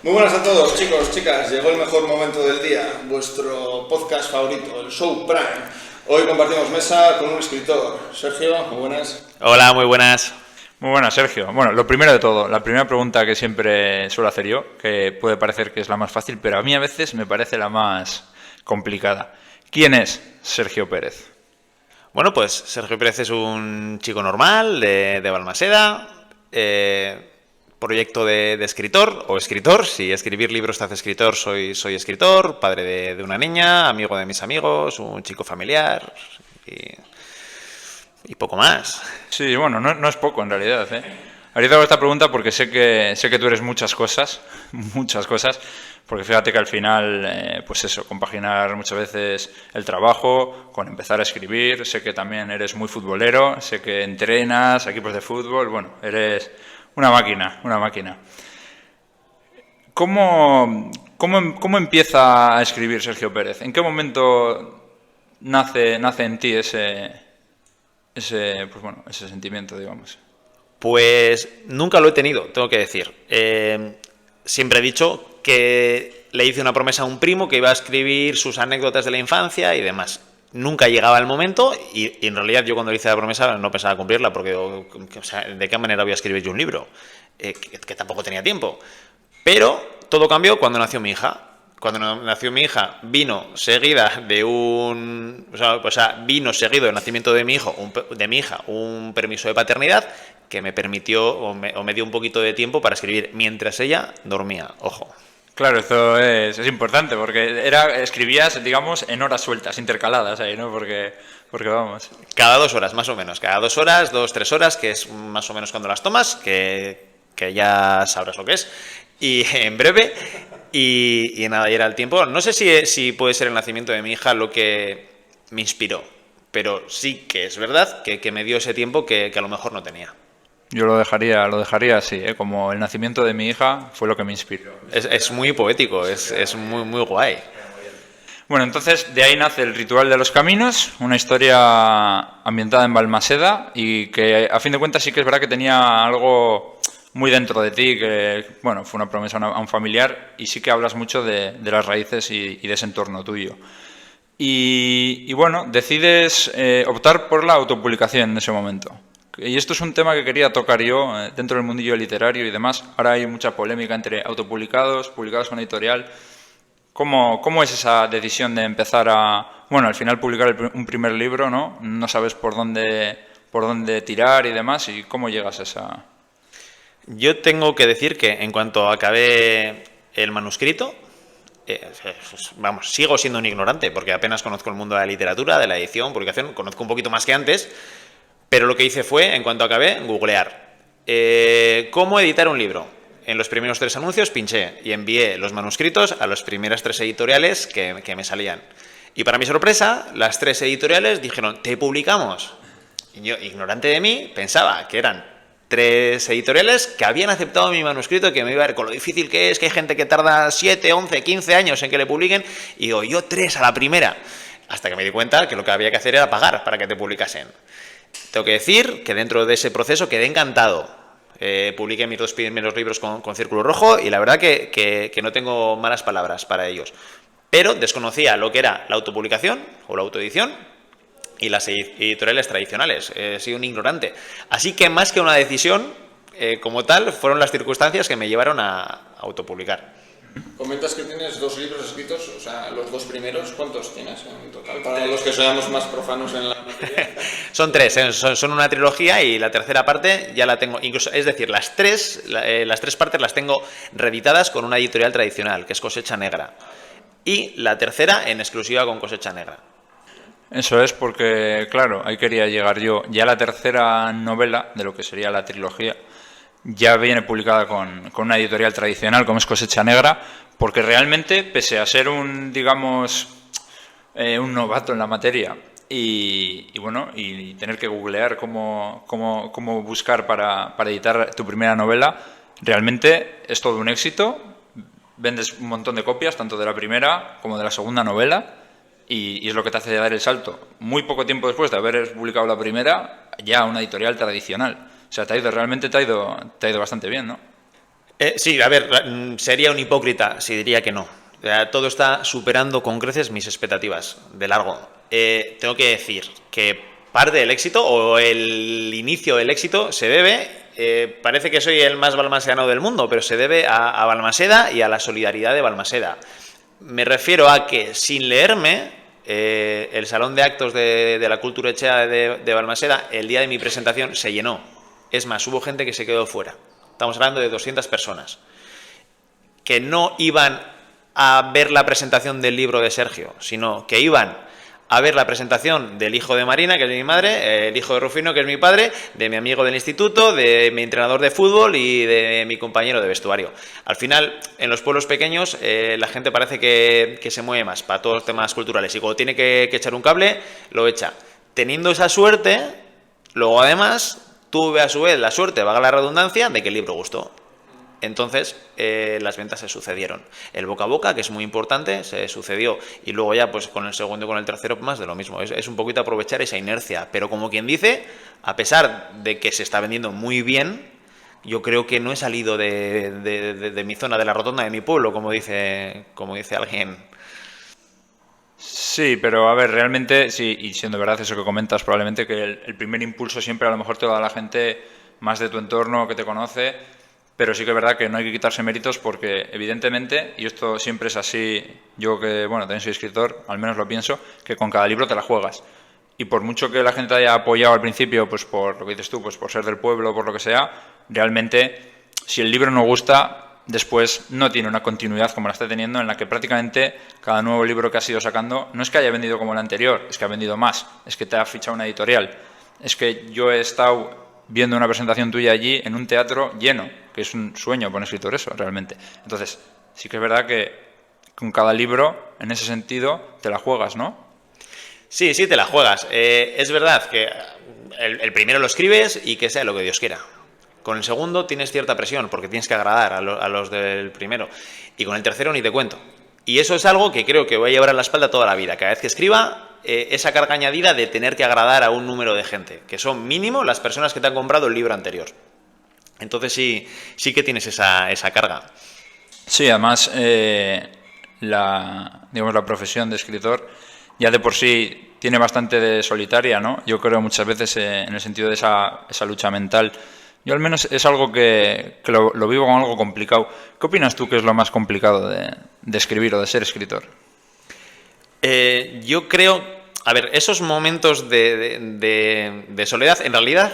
Muy buenas a todos, chicos, chicas. Llegó el mejor momento del día, vuestro podcast favorito, el Show Prime. Hoy compartimos mesa con un escritor. Sergio, muy buenas. Hola, muy buenas. Muy buenas, Sergio. Bueno, lo primero de todo, la primera pregunta que siempre suelo hacer yo, que puede parecer que es la más fácil, pero a mí a veces me parece la más complicada. ¿Quién es Sergio Pérez? Bueno, pues Sergio Pérez es un chico normal de Balmaseda, proyecto de escritor o escritor. Si escribir libros te hace escritor, soy escritor, padre de una niña, amigo de mis amigos, un chico familiar y poco más. Sí, bueno, no es poco en realidad, ¿eh? Ahorita te hago esta pregunta porque sé que tú eres muchas cosas, porque fíjate que al final, pues eso, compaginar muchas veces el trabajo con empezar a escribir, sé que también eres muy futbolero, sé que entrenas equipos de fútbol, bueno, eres una máquina, una máquina. ¿Cómo empieza a escribir Sergio Pérez? ¿En qué momento nace en ti ese sentimiento, digamos? Pues nunca lo he tenido, tengo que decir. Siempre he dicho que le hice una promesa a un primo que iba a escribir sus anécdotas de la infancia y demás. Nunca llegaba el momento y en realidad yo cuando le hice la promesa no pensaba cumplirla porque, o sea, ¿de qué manera voy a escribir yo un libro? Que tampoco tenía tiempo. Pero todo cambió cuando nació mi hija. Cuando nació mi hija vino seguida de un... O sea, vino seguido del nacimiento de mi hija un permiso de paternidad que me permitió o me dio un poquito de tiempo para escribir mientras ella dormía. Ojo. Claro, esto es importante, porque escribías, digamos, en horas sueltas, intercaladas ahí, ¿no? Porque vamos. Cada 2 horas, más o menos. Cada 2 horas, 2, 3 horas, que es más o menos cuando las tomas, que ya sabrás lo que es. Y en breve, y nada, y era el tiempo. No sé si puede ser el nacimiento de mi hija lo que me inspiró, pero sí que es verdad que me dio ese tiempo que a lo mejor no tenía. Yo lo dejaría así, ¿eh? Como el nacimiento de mi hija fue lo que me inspiró. Es muy poético, es muy, muy guay. Bueno, entonces de ahí nace El Ritual de los Caminos, una historia ambientada en Balmaseda y que a fin de cuentas sí que es verdad que tenía algo muy dentro de ti, que bueno, fue una promesa a un familiar y sí que hablas mucho de las raíces y de ese entorno tuyo. Y bueno, decides optar por la autopublicación en ese momento. Y esto es un tema que quería tocar yo dentro del mundillo literario y demás. Ahora hay mucha polémica entre autopublicados, publicados con editorial. ¿Cómo es esa decisión de empezar bueno, al final publicar un primer libro, ¿no? No sabes por dónde tirar y demás, y cómo llegas a esa... Yo tengo que decir que en cuanto acabé el manuscrito, vamos, sigo siendo un ignorante porque apenas conozco el mundo de la literatura, de la edición, publicación, conozco un poquito más que antes, pero lo que hice fue, en cuanto acabé, googlear. ¿Cómo editar un libro? En los primeros 3 anuncios pinché y envié los manuscritos a las primeras 3 editoriales que me salían. Y para mi sorpresa, las 3 editoriales dijeron, ¿te publicamos? Y yo, ignorante de mí, pensaba que eran 3 editoriales que habían aceptado mi manuscrito y que me iba a ver con lo difícil que es, que hay gente que tarda 7, 11, 15 años en que le publiquen, y digo, yo 3 a la primera. Hasta que me di cuenta que lo que había que hacer era pagar para que te publicasen. Tengo que decir que dentro de ese proceso quedé encantado. Publiqué mis 2 primeros libros con Círculo Rojo y la verdad que no tengo malas palabras para ellos. Pero desconocía lo que era la autopublicación o la autoedición y las editoriales tradicionales. He sido un ignorante. Así que más que una decisión, como tal, fueron las circunstancias que me llevaron a autopublicar. Comentas que tienes 2 libros escritos, o sea, los 2 primeros, ¿cuántos tienes en total? Para los que seamos más profanos en la materia. Son 3, son una trilogía y la tercera parte ya la tengo, incluso, es decir, las tres partes las tengo reeditadas con una editorial tradicional, que es Cosecha Negra. Y la tercera en exclusiva con Cosecha Negra. Eso es porque, claro, ahí quería llegar yo. Ya la tercera novela de lo que sería la trilogía ya viene publicada con una editorial tradicional como es Cosecha Negra, porque realmente, pese a ser un novato en la materia y bueno, y tener que googlear cómo buscar para editar tu primera novela, realmente es todo un éxito. Vendes un montón de copias, tanto de la primera como de la segunda novela, y es lo que te hace dar el salto. Muy poco tiempo después de haber publicado la primera, ya una editorial tradicional. O sea, realmente te ha ido bastante bien, ¿no? Sí, a ver, sería un hipócrita si diría que no. O sea, todo está superando con creces mis expectativas de largo. Tengo que decir que parte del éxito o el inicio del éxito se debe, parece que soy el más balmaseano del mundo, pero se debe a Balmaseda y a la solidaridad de Balmaseda. Me refiero a que sin leerme, el salón de actos de la Cultura Echea de Balmaseda, el día de mi presentación se llenó. Es más, hubo gente que se quedó fuera. Estamos hablando de 200 personas que no iban a ver la presentación del libro de Sergio, sino que iban a ver la presentación del hijo de Marina, que es mi madre, el hijo de Rufino, que es mi padre, de mi amigo del instituto, de mi entrenador de fútbol y de mi compañero de vestuario. Al final, en los pueblos pequeños, la gente parece que se mueve más para todos los temas culturales y cuando tiene que echar un cable, lo echa. Teniendo esa suerte, luego además tuve a su vez la suerte, valga la redundancia, de que el libro gustó. Entonces, las ventas se sucedieron. El boca a boca, que es muy importante, se sucedió. Y luego ya, pues con el segundo y con el tercero, más de lo mismo. Es un poquito aprovechar esa inercia. Pero como quien dice, a pesar de que se está vendiendo muy bien, yo creo que no he salido de mi zona, de la rotonda de mi pueblo, como dice alguien. Sí, pero a ver, realmente, sí, y siendo verdad eso que comentas, probablemente que el primer impulso siempre a lo mejor te lo da la gente más de tu entorno que te conoce, pero sí que es verdad que no hay que quitarse méritos porque evidentemente, y esto siempre es así, yo que, bueno, también soy escritor, al menos lo pienso, que con cada libro te la juegas. Y por mucho que la gente te haya apoyado al principio, pues por lo que dices tú, pues por ser del pueblo, por lo que sea, realmente, si el libro no gusta, después no tiene una continuidad como la está teniendo, en la que prácticamente cada nuevo libro que has ido sacando no es que haya vendido como el anterior, es que ha vendido más, es que te ha fichado una editorial. Es que yo he estado viendo una presentación tuya allí en un teatro lleno, que es un sueño para un escritor eso, realmente. Entonces, sí que es verdad que con cada libro, en ese sentido, te la juegas, ¿no? Sí, sí, te la juegas. Es verdad que el primero lo escribes y que sea lo que Dios quiera. Con el segundo tienes cierta presión porque tienes que agradar a los del primero. Y con el tercero ni te cuento. Y eso es algo que creo que voy a llevar a la espalda toda la vida. Cada vez que escriba, esa carga añadida de tener que agradar a un número de gente, que son mínimo las personas que te han comprado el libro anterior. Entonces sí que tienes esa carga. Sí, además, la profesión de escritor ya de por sí tiene bastante de solitaria, ¿no? Yo creo muchas veces en el sentido de esa lucha mental. Yo al menos es algo que lo vivo como algo complicado. ¿Qué opinas tú que es lo más complicado de escribir o de ser escritor? Yo creo, a ver, esos momentos de soledad en realidad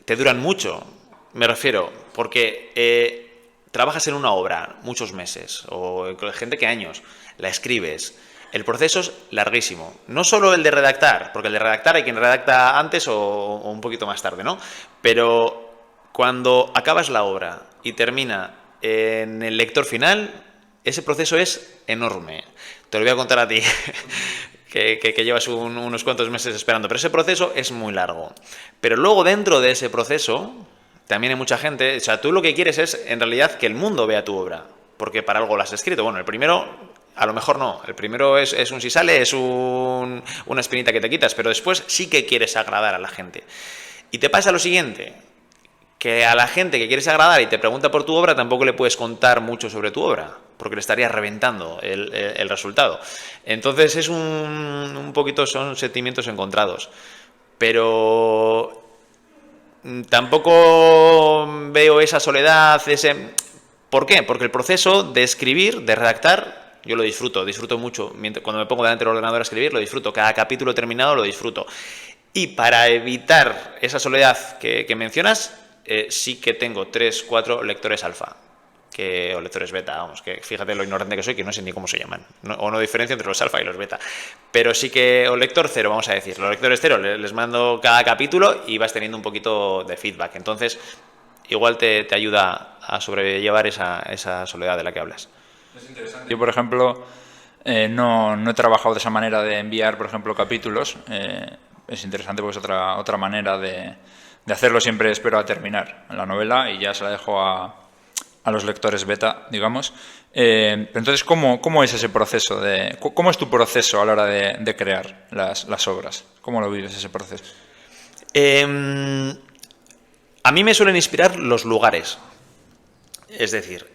te duran mucho, me refiero, porque trabajas en una obra muchos meses o gente que años, la escribes. El proceso es larguísimo. No solo el de redactar, porque el de redactar hay quien redacta antes o un poquito más tarde, ¿no? Pero cuando acabas la obra y termina en el lector final, ese proceso es enorme. Te lo voy a contar a ti, que llevas unos cuantos meses esperando, pero ese proceso es muy largo. Pero luego dentro de ese proceso también hay mucha gente, o sea, tú lo que quieres es en realidad que el mundo vea tu obra, porque para algo la has escrito. Bueno, el primero a lo mejor no, el primero es un si sale, es una espinita que te quitas, pero después sí que quieres agradar a la gente. Y te pasa lo siguiente, que a la gente que quieres agradar y te pregunta por tu obra tampoco le puedes contar mucho sobre tu obra, porque le estarías reventando el resultado. Entonces es un poquito, son sentimientos encontrados. Pero tampoco veo esa soledad, ¿Por qué? Porque el proceso de escribir, de redactar, yo lo disfruto mucho. Cuando me pongo delante del ordenador a escribir, lo disfruto. Cada capítulo terminado lo disfruto. Y para evitar esa soledad que mencionas, sí que tengo 3, 4 lectores alfa. O lectores beta, vamos, que fíjate lo ignorante que soy, que no sé ni cómo se llaman. O no diferencio entre los alfa y los beta. Pero sí que, o lector cero, vamos a decir. Los lectores cero les mando cada capítulo y vas teniendo un poquito de feedback. Entonces, igual te ayuda a sobrellevar esa soledad de la que hablas. Es interesante. Yo, por ejemplo, no he trabajado de esa manera de enviar, por ejemplo, capítulos. Es interesante porque es otra manera de hacerlo. Siempre espero a terminar la novela y ya se la dejo a los lectores beta, digamos. Pero entonces, ¿cómo es ese proceso? ¿Cómo es tu proceso a la hora de crear las obras? ¿Cómo lo vives ese proceso? A mí me suelen inspirar los lugares. Es decir,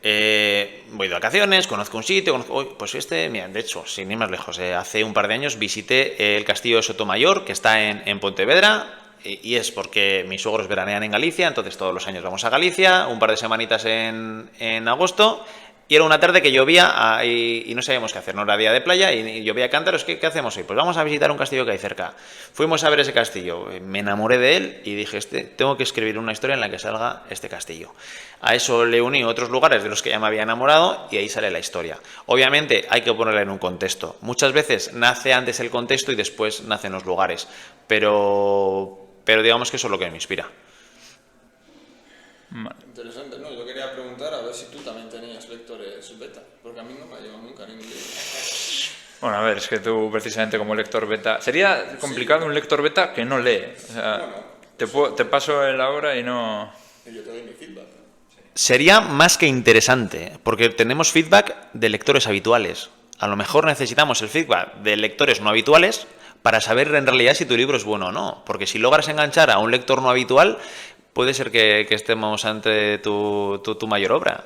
voy de vacaciones, conozco un sitio, pues mira, de hecho, sin ir más lejos, hace un par de años visité el castillo de Sotomayor, que está en Pontevedra, y es porque mis suegros veranean en Galicia, entonces todos los años vamos a Galicia, un par de semanitas en agosto, y era una tarde que llovía y no sabíamos qué hacer, no era día de playa y llovía cántaros. ¿Qué hacemos hoy? Pues vamos a visitar un castillo que hay cerca. Fuimos a ver ese castillo, me enamoré de él y dije, tengo que escribir una historia en la que salga este castillo. A eso le uní otros lugares de los que ya me había enamorado y ahí sale la historia. Obviamente hay que ponerla en un contexto. Muchas veces nace antes el contexto y después nacen los lugares, pero digamos que eso es lo que me inspira. Interesante, ¿no? Yo quería preguntar a ver si tú también tenías lectores beta, porque a mí no me ha llegado nunca ningún libro. Bueno, a ver, es que tú precisamente como lector beta... Sería complicado un lector beta que no lee. O sea, te paso la obra y no... Y yo te doy mi feedback. Sería más que interesante, porque tenemos feedback de lectores habituales. A lo mejor necesitamos el feedback de lectores no habituales para saber en realidad si tu libro es bueno o no. Porque si logras enganchar a un lector no habitual, puede ser que estemos ante tu mayor obra.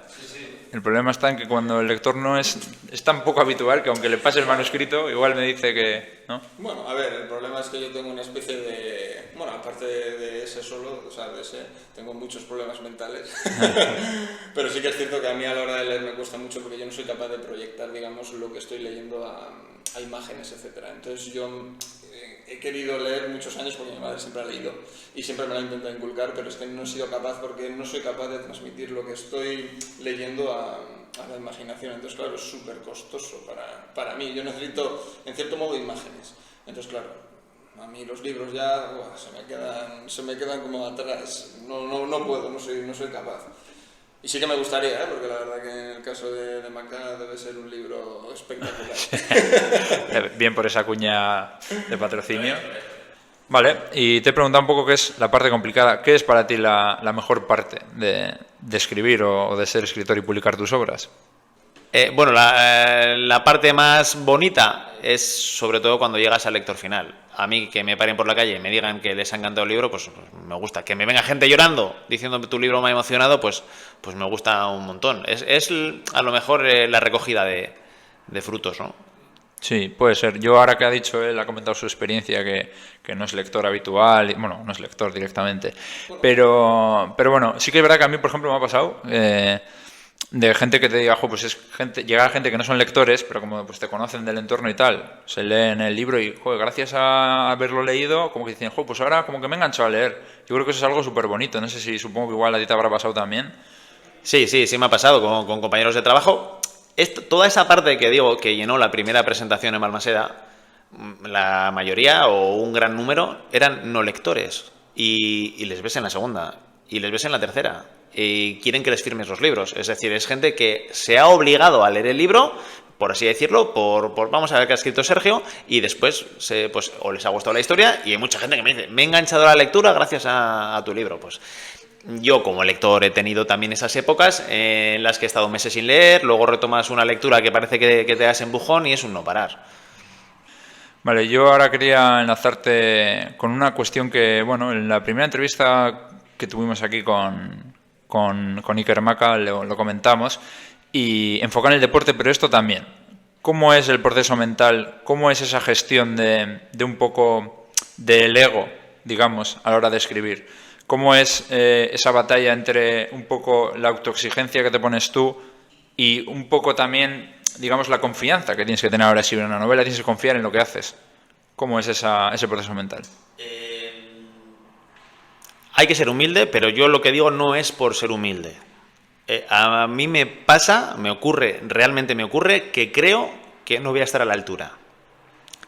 El problema está en que cuando el lector no es tan poco habitual que aunque le pase el manuscrito, igual me dice que... ¿no? Bueno, a ver, el problema es que yo tengo una especie de... Bueno, aparte de ese solo, o sea, de ese, tengo muchos problemas mentales. Pero sí que es cierto que a mí a la hora de leer me cuesta mucho porque yo no soy capaz de proyectar, digamos, lo que estoy leyendo a imágenes, etcétera. Entonces yo he querido leer muchos años porque mi madre siempre ha leído y siempre me lo ha intentado inculcar, pero es que no he sido capaz porque no soy capaz de transmitir lo que estoy leyendo a la imaginación. Entonces, claro, es súper costoso para mí. Yo necesito, en cierto modo, imágenes. Entonces, claro, a mí los libros ya se me quedan como atrás. No puedo, no soy capaz. Y sí que me gustaría, porque la verdad que en el caso de Maca debe ser un libro espectacular. Bien por esa cuña de patrocinio. Vale, y te he preguntado un poco qué es la parte complicada. ¿Qué es para ti la mejor parte de escribir o de ser escritor y publicar tus obras? Bueno, la parte más bonita es sobre todo cuando llegas al lector final. A mí que me paren por la calle y me digan que les ha encantado el libro, pues me gusta. Que me venga gente llorando diciendo que tu libro me ha emocionado, pues me gusta un montón. Es a lo mejor la recogida de frutos, ¿no? Sí, puede ser. Yo ahora que ha dicho él, ha comentado su experiencia, que no es lector habitual, bueno, no es lector directamente, pero bueno, sí que es verdad que a mí, por ejemplo, me ha pasado de gente que te diga, pues es gente, llega gente que no son lectores, pero como pues te conocen del entorno y tal, se leen el libro y, gracias a haberlo leído, como que dicen, pues ahora como que me he enganchado a leer. Yo creo que eso es algo súper bonito, no sé si, supongo que igual a ti te habrá pasado también. Sí me ha pasado con compañeros de trabajo. Toda esa parte que digo que llenó la primera presentación en Balmaseda, la mayoría o un gran número eran no lectores y les ves en la segunda y les ves en la tercera y quieren que les firmes los libros. Es decir, es gente que se ha obligado a leer el libro, por así decirlo, por vamos a ver qué ha escrito Sergio, y después pues o les ha gustado la historia y hay mucha gente que me dice, me he enganchado a la lectura gracias a tu libro. Pues yo como lector he tenido también esas épocas en las que he estado meses sin leer, luego retomas una lectura que parece que te das empujón y es un no parar. Vale, yo ahora quería enlazarte con una cuestión que, bueno, en la primera entrevista que tuvimos aquí con Iker Maca lo comentamos, y enfocar en el deporte, pero esto también. ¿Cómo es el proceso mental? ¿Cómo es esa gestión de un poco del ego, digamos, a la hora de escribir? ¿Cómo es esa batalla entre un poco la autoexigencia que te pones tú y un poco también, digamos, la confianza que tienes que tener ahora de escribir una novela? Tienes que confiar en lo que haces. ¿Cómo es ese proceso mental? Hay que ser humilde, pero yo lo que digo no es por ser humilde. A mí me pasa, realmente me ocurre, que creo que no voy a estar a la altura.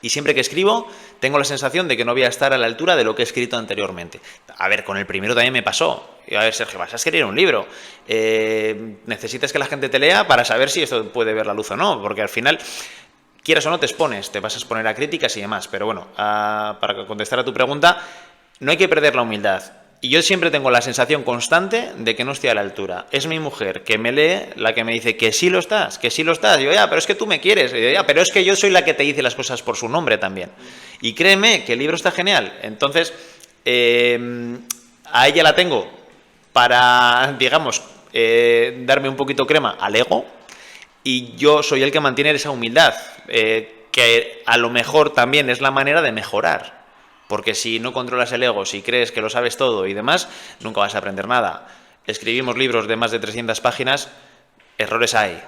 Y siempre que escribo, tengo la sensación de que no voy a estar a la altura de lo que he escrito anteriormente. A ver, con el primero también me pasó. A ver, Sergio, vas a escribir un libro. Necesitas que la gente te lea para saber si esto puede ver la luz o no. Porque al final, quieras o no, te vas a exponer a críticas y demás. Pero bueno, para contestar a tu pregunta, no hay que perder la humildad. Y yo siempre tengo la sensación constante de que no estoy a la altura. Es mi mujer que me lee la que me dice que sí lo estás, que sí lo estás. Y yo, ya, pero es que tú me quieres. Y yo, ya, pero es que yo soy la que te dice las cosas por su nombre también. Y créeme que el libro está genial. Entonces, a ella la tengo para, digamos, darme un poquito crema al ego, y yo soy el que mantiene esa humildad, que a lo mejor también es la manera de mejorar. Porque si no controlas el ego, si crees que lo sabes todo y demás, nunca vas a aprender nada. Escribimos libros de más de 300 páginas, errores hay.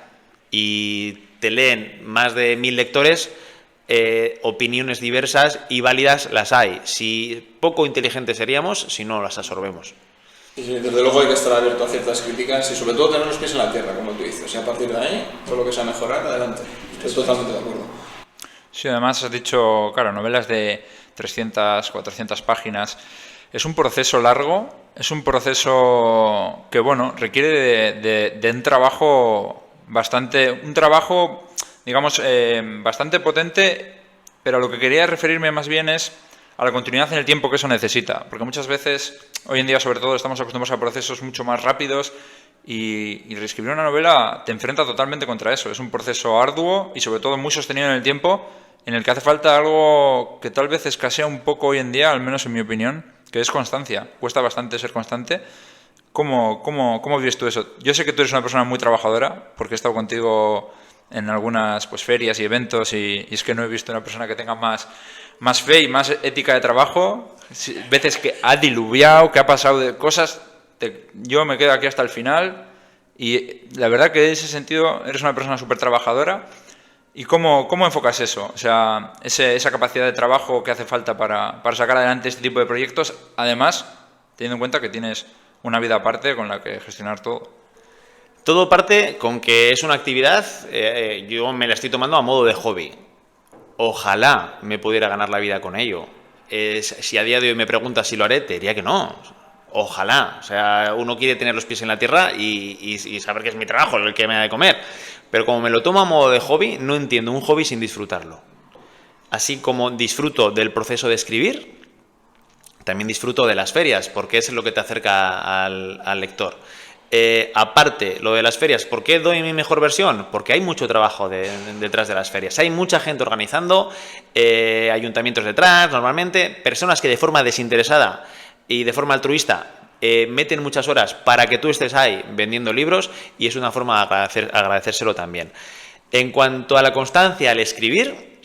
Y te leen más de 1000 lectores, opiniones diversas y válidas las hay. Si poco inteligentes seríamos, si no las absorbemos. Sí, desde luego hay que estar abierto a ciertas críticas y sobre todo tener los pies en la tierra, como tú dices. Y a partir de ahí, todo lo que sea mejorar, adelante. Estoy totalmente de acuerdo. Sí, además has dicho, claro, novelas de 300, 400 páginas. Es un proceso largo, es un proceso que, bueno, requiere de un trabajo digamos, bastante potente, pero a lo que quería referirme más bien es a la continuidad en el tiempo que eso necesita. Porque muchas veces, hoy en día sobre todo, estamos acostumbrados a procesos mucho más rápidos y reescribir una novela te enfrenta totalmente contra eso. Es un proceso arduo y sobre todo muy sostenido en el tiempo, en el que hace falta algo que tal vez escasea un poco hoy en día, al menos en mi opinión, que es constancia. Cuesta bastante ser constante. ¿Cómo vives tú eso? Yo sé que tú eres una persona muy trabajadora, porque he estado contigo en algunas pues, ferias y eventos y es que no he visto una persona que tenga más fe y más ética de trabajo. Veces que ha diluviado, que ha pasado de cosas. Yo me quedo aquí hasta el final y la verdad que en ese sentido eres una persona súper trabajadora. ¿Y cómo enfocas eso? O sea, esa capacidad de trabajo que hace falta para sacar adelante este tipo de proyectos, además, teniendo en cuenta que tienes una vida aparte con la que gestionar todo. Todo parte con que es una actividad, yo me la estoy tomando a modo de hobby. Ojalá me pudiera ganar la vida con ello. Si a día de hoy me preguntas si lo haré, te diría que no. Ojalá. O sea, uno quiere tener los pies en la tierra y saber que es mi trabajo el que me da de comer. Pero como me lo tomo a modo de hobby, no entiendo un hobby sin disfrutarlo. Así como disfruto del proceso de escribir, también disfruto de las ferias, porque es lo que te acerca al lector. Aparte, lo de las ferias, ¿por qué doy mi mejor versión? Porque hay mucho trabajo detrás de las ferias. Hay mucha gente organizando, ayuntamientos detrás, normalmente, personas que de forma desinteresada y de forma altruista meten muchas horas para que tú estés ahí vendiendo libros y es una forma de agradecérselo también. En cuanto a la constancia al escribir,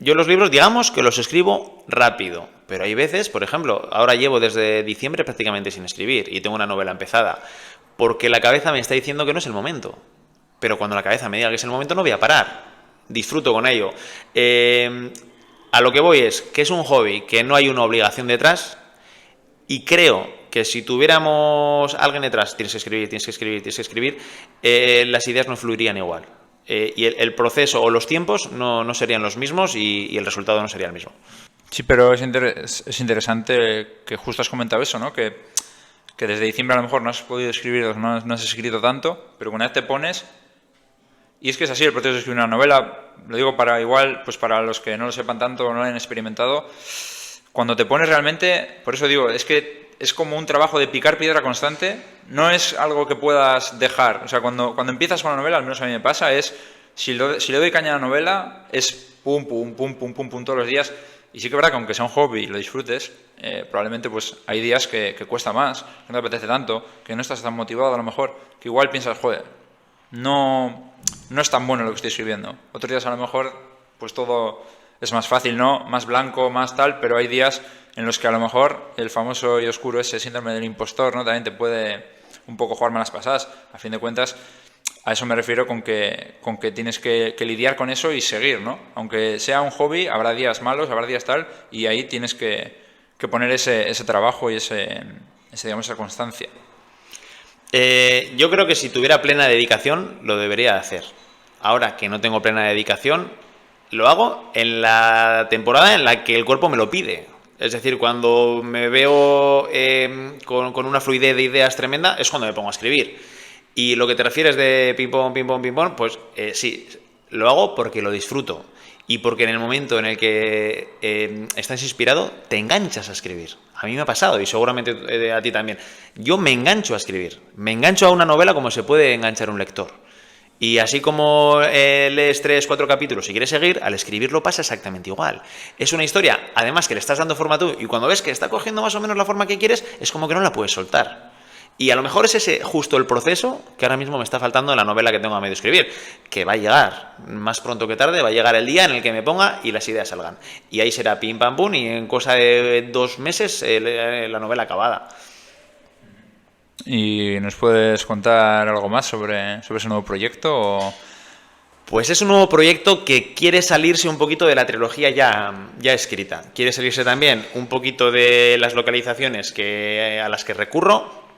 yo los libros, digamos que los escribo rápido, pero hay veces, por ejemplo, ahora llevo desde diciembre prácticamente sin escribir y tengo una novela empezada, porque la cabeza me está diciendo que no es el momento. Pero cuando la cabeza me diga que es el momento, no voy a parar. Disfruto con ello. A lo que voy es que es un hobby, que no hay una obligación detrás, y creo que si tuviéramos alguien detrás, tienes que escribir, las ideas no fluirían igual. Y el proceso o los tiempos no serían los mismos y el resultado no sería el mismo. Sí, pero es interesante que justo has comentado eso, ¿no? Que desde diciembre a lo mejor no has podido escribir, no has escrito tanto, pero una vez te pones... Y es que es así el proceso de escribir una novela, lo digo para igual, pues para los que no lo sepan tanto o no lo hayan experimentado, cuando te pones realmente, por eso digo, es que es como un trabajo de picar piedra constante, no es algo que puedas dejar. O sea, cuando empiezas con la novela, al menos a mí me pasa, es, si le doy caña a la novela, es pum, pum, pum, pum, pum, pum todos los días. Y sí que es verdad que aunque sea un hobby y lo disfrutes, probablemente pues hay días que cuesta más, que no te apetece tanto, que no estás tan motivado a lo mejor, que igual piensas, joder, no es tan bueno lo que estoy escribiendo. Otros días a lo mejor pues todo es más fácil, ¿no? Más blanco, más tal, pero hay días en los que a lo mejor el famoso y oscuro ese síndrome del impostor, ¿no? También te puede un poco jugar malas pasadas. A fin de cuentas, a eso me refiero con que tienes que lidiar con eso y seguir, ¿no? Aunque sea un hobby, habrá días malos, habrá días tal, y ahí tienes que poner ese trabajo y digamos, esa constancia. Yo creo que si tuviera plena dedicación, lo debería hacer. Ahora que no tengo plena dedicación, lo hago en la temporada en la que el cuerpo me lo pide. Es decir, cuando me veo con una fluidez de ideas tremenda, es cuando me pongo a escribir. Y lo que te refieres de ping-pong, ping-pong, ping-pong, pues sí, lo hago porque lo disfruto. Y porque en el momento en el que estás inspirado, te enganchas a escribir. A mí me ha pasado y seguramente a ti también. Yo me engancho a escribir. Me engancho a una novela como se puede enganchar un lector. Y así como lees 3, 4 capítulos y quieres seguir, al escribirlo pasa exactamente igual. Es una historia, además, que le estás dando forma tú y cuando ves que está cogiendo más o menos la forma que quieres, es como que no la puedes soltar. Y a lo mejor es ese justo el proceso que ahora mismo me está faltando en la novela que tengo a medio escribir, que va a llegar, más pronto que tarde, va a llegar el día en el que me ponga y las ideas salgan. Y ahí será pim pam pum y en cosa de 2 meses la novela acabada. ¿Y nos puedes contar algo más sobre ese nuevo proyecto? Pues es un nuevo proyecto que quiere salirse un poquito de la trilogía ya escrita. Quiere salirse también un poquito de las localizaciones a las que recurro,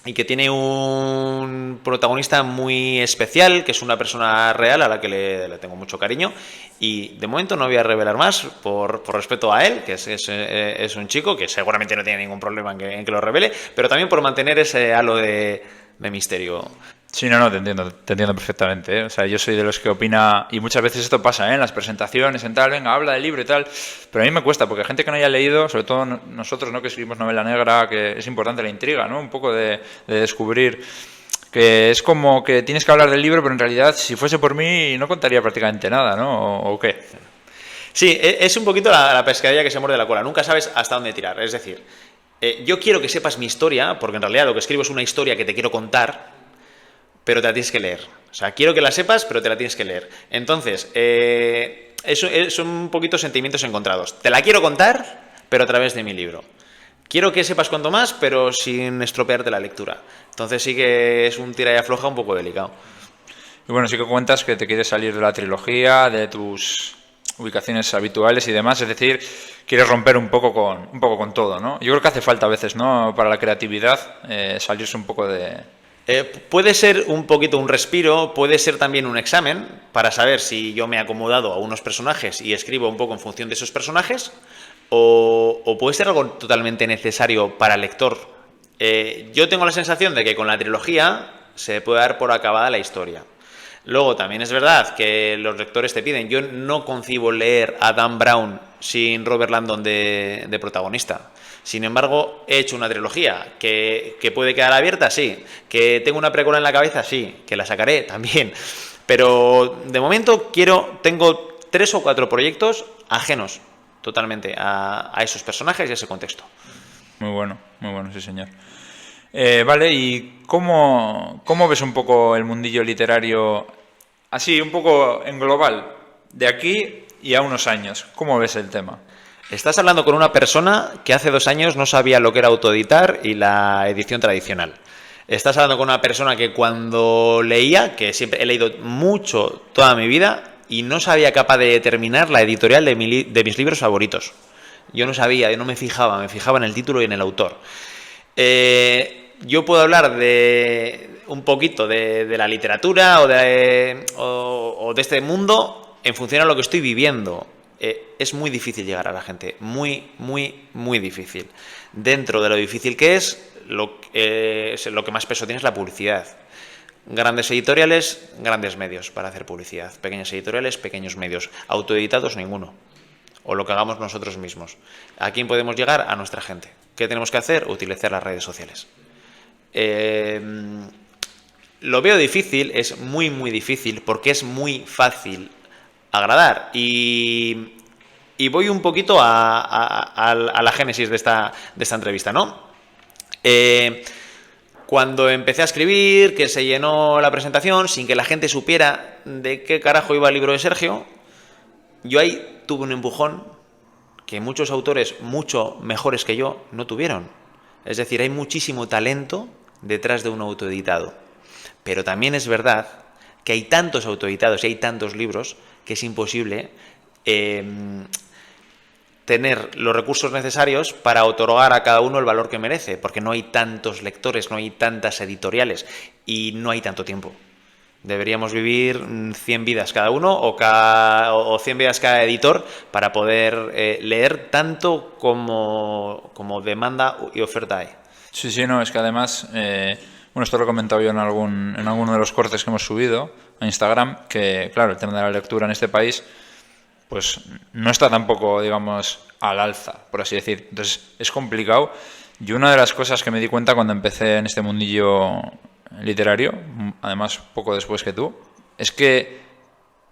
y que tiene un protagonista muy especial, que es una persona real a la que le tengo mucho cariño, y de momento no voy a revelar más por respeto a él, que es un chico que seguramente no tiene ningún problema en que lo revele, pero también por mantener ese halo de misterio. Sí, no, te entiendo perfectamente, ¿eh? O sea, yo soy de los que opina, y muchas veces esto pasa, ¿eh? En las presentaciones, en tal, venga, habla del libro y tal, pero a mí me cuesta, porque gente que no haya leído, sobre todo nosotros, ¿no? Que escribimos novela negra, que es importante la intriga, ¿no? Un poco de descubrir, que es como que tienes que hablar del libro, pero en realidad, si fuese por mí, no contaría prácticamente nada, ¿no? ¿O qué? Sí, es un poquito la pescadilla que se muerde la cola, nunca sabes hasta dónde tirar, es decir, yo quiero que sepas mi historia, porque en realidad lo que escribo es una historia que te quiero contar, pero te la tienes que leer. O sea, quiero que la sepas, pero te la tienes que leer. Entonces, son un poquito sentimientos encontrados. Te la quiero contar, pero a través de mi libro. Quiero que sepas cuanto más, pero sin estropearte la lectura. Entonces sí que es un tira y afloja un poco delicado. Y bueno, sí que cuentas que te quieres salir de la trilogía, de tus ubicaciones habituales y demás, es decir, quieres romper un poco con todo, ¿no? Yo creo que hace falta a veces, ¿no? Para la creatividad, salirse un poco de... Puede ser un poquito un respiro, puede ser también un examen para saber si yo me he acomodado a unos personajes y escribo un poco en función de esos personajes, o puede ser algo totalmente necesario para el lector. Yo tengo la sensación de que con la trilogía se puede dar por acabada la historia. Luego también es verdad que los lectores te piden, yo no concibo leer a Dan Brown sin Robert Landon de protagonista. Sin embargo, he hecho una trilogía que puede quedar abierta, sí. Que tengo una precuela en la cabeza, sí. Que la sacaré también. Pero de momento tengo 3 o 4 proyectos ajenos totalmente a esos personajes y a ese contexto. Muy bueno, sí señor. Vale, ¿y cómo ves un poco el mundillo literario, así un poco en global, de aquí y a unos años? ¿Cómo ves el tema? Estás hablando con una persona que hace 2 años no sabía lo que era autoeditar y la edición tradicional. Estás hablando con una persona que cuando leía, que siempre he leído mucho toda mi vida, y no sabía capaz de determinar la editorial de mis libros favoritos. Yo no sabía, yo no me fijaba en el título y en el autor. Yo puedo hablar de un poquito de la literatura o de este mundo en función a lo que estoy viviendo. Es muy difícil llegar a la gente, muy, muy, muy difícil. Dentro de lo difícil que es, lo que más peso tiene es la publicidad. Grandes editoriales, grandes medios para hacer publicidad. Pequeñas editoriales, pequeños medios. Autoeditados, ninguno. O lo que hagamos nosotros mismos. ¿A quién podemos llegar? A nuestra gente. ¿Qué tenemos que hacer? Utilizar las redes sociales. Lo veo difícil, es muy, muy difícil, porque es muy fácil agradar. Y voy un poquito a la génesis de esta entrevista, ¿no? Cuando empecé a escribir, que se llenó la presentación sin que la gente supiera de qué carajo iba el libro de Sergio, yo ahí tuve un empujón que muchos autores mucho mejores que yo no tuvieron. Es decir, hay muchísimo talento detrás de un autoeditado. Pero también es verdad que hay tantos autoeditados y hay tantos libros que es imposible tener los recursos necesarios para otorgar a cada uno el valor que merece, porque no hay tantos lectores, no hay tantas editoriales y no hay tanto tiempo. Deberíamos vivir 100 vidas cada uno o 100 vidas cada editor para poder leer tanto como demanda y oferta hay. Sí, no, es que además, bueno, esto lo he comentado yo en alguno de los cortes que hemos subido a Instagram, que claro, el tema de la lectura en este país pues no está tampoco, digamos, al alza, por así decir. Entonces es complicado. Y una de las cosas que me di cuenta cuando empecé en este mundillo literario, además poco después que tú, es que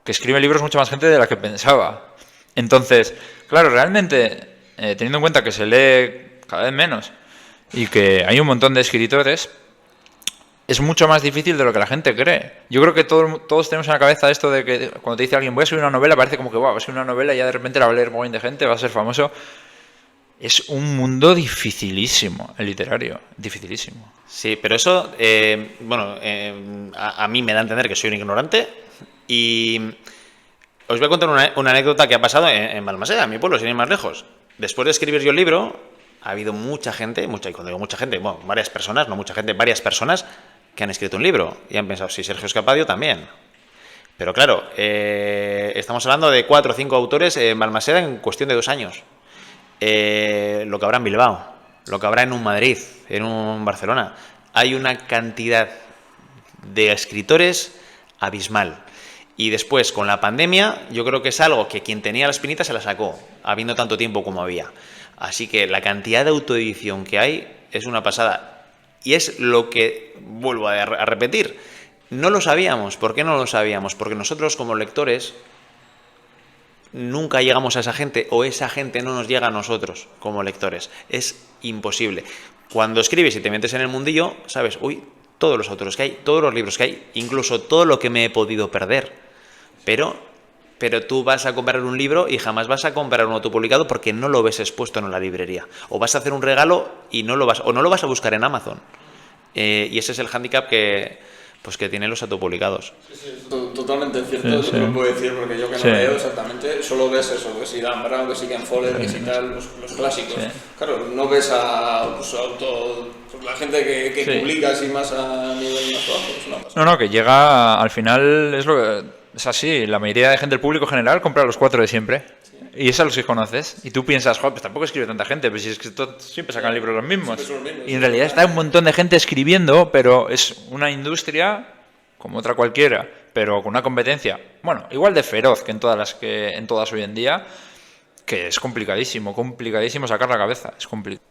escribe libros mucha más gente de la que pensaba. Entonces, claro, realmente, teniendo en cuenta que se lee cada vez menos y que hay un montón de escritores. Es mucho más difícil de lo que la gente cree. Yo creo que todos tenemos en la cabeza esto de que cuando te dice alguien voy a escribir una novela, parece como que wow, va a escribir una novela y ya de repente la va a leer un montón de gente, va a ser famoso. Es un mundo dificilísimo, el literario, dificilísimo. Sí, pero eso, a mí me da a entender que soy un ignorante y os voy a contar una anécdota que ha pasado en Balmaseda, en mi pueblo, sin ir más lejos. Después de escribir yo el libro, ha habido mucha gente, y cuando digo mucha gente, bueno, varias personas, no mucha gente, varias personas que han escrito un libro y han pensado, sí, Sergio Escapadio también. Pero claro, estamos hablando de 4 o 5 autores en Balmaseda en cuestión de 2 años. Lo que habrá en Bilbao, lo que habrá en un Madrid, en un Barcelona. Hay una cantidad de escritores abismal. Y después, con la pandemia, yo creo que es algo que quien tenía la espinita se la sacó, habiendo tanto tiempo como había. Así que la cantidad de autoedición que hay es una pasada. Y es lo que vuelvo a repetir. No lo sabíamos. ¿Por qué no lo sabíamos? Porque nosotros como lectores nunca llegamos a esa gente o esa gente no nos llega a nosotros como lectores. Es imposible. Cuando escribes y te metes en el mundillo, sabes, uy, todos los autores que hay, todos los libros que hay, incluso todo lo que me he podido perder. Pero tú vas a comprar un libro y jamás vas a comprar un autopublicado porque no lo ves expuesto en la librería. O vas a hacer un regalo y no lo vas a buscar en Amazon. Y ese es el hándicap que tienen los autopublicados. Sí, es totalmente cierto, eso lo puedo decir porque yo que no leo exactamente, solo ves eso, que si Dan Brown, que si Ken Follett, que si tal, los clásicos. Claro, no ves a la gente que publica así más a nivel más bajo. No, que llega, al final es así, la mayoría de gente del público general compra los 4 de siempre. Y es a los que conoces. Y tú piensas, joder, pues tampoco escribe tanta gente, pero si es que siempre sacan libros los mismos. Y en realidad está un montón de gente escribiendo, pero es una industria como otra cualquiera, pero con una competencia, bueno, igual de feroz que en todas hoy en día, que es complicadísimo sacar la cabeza.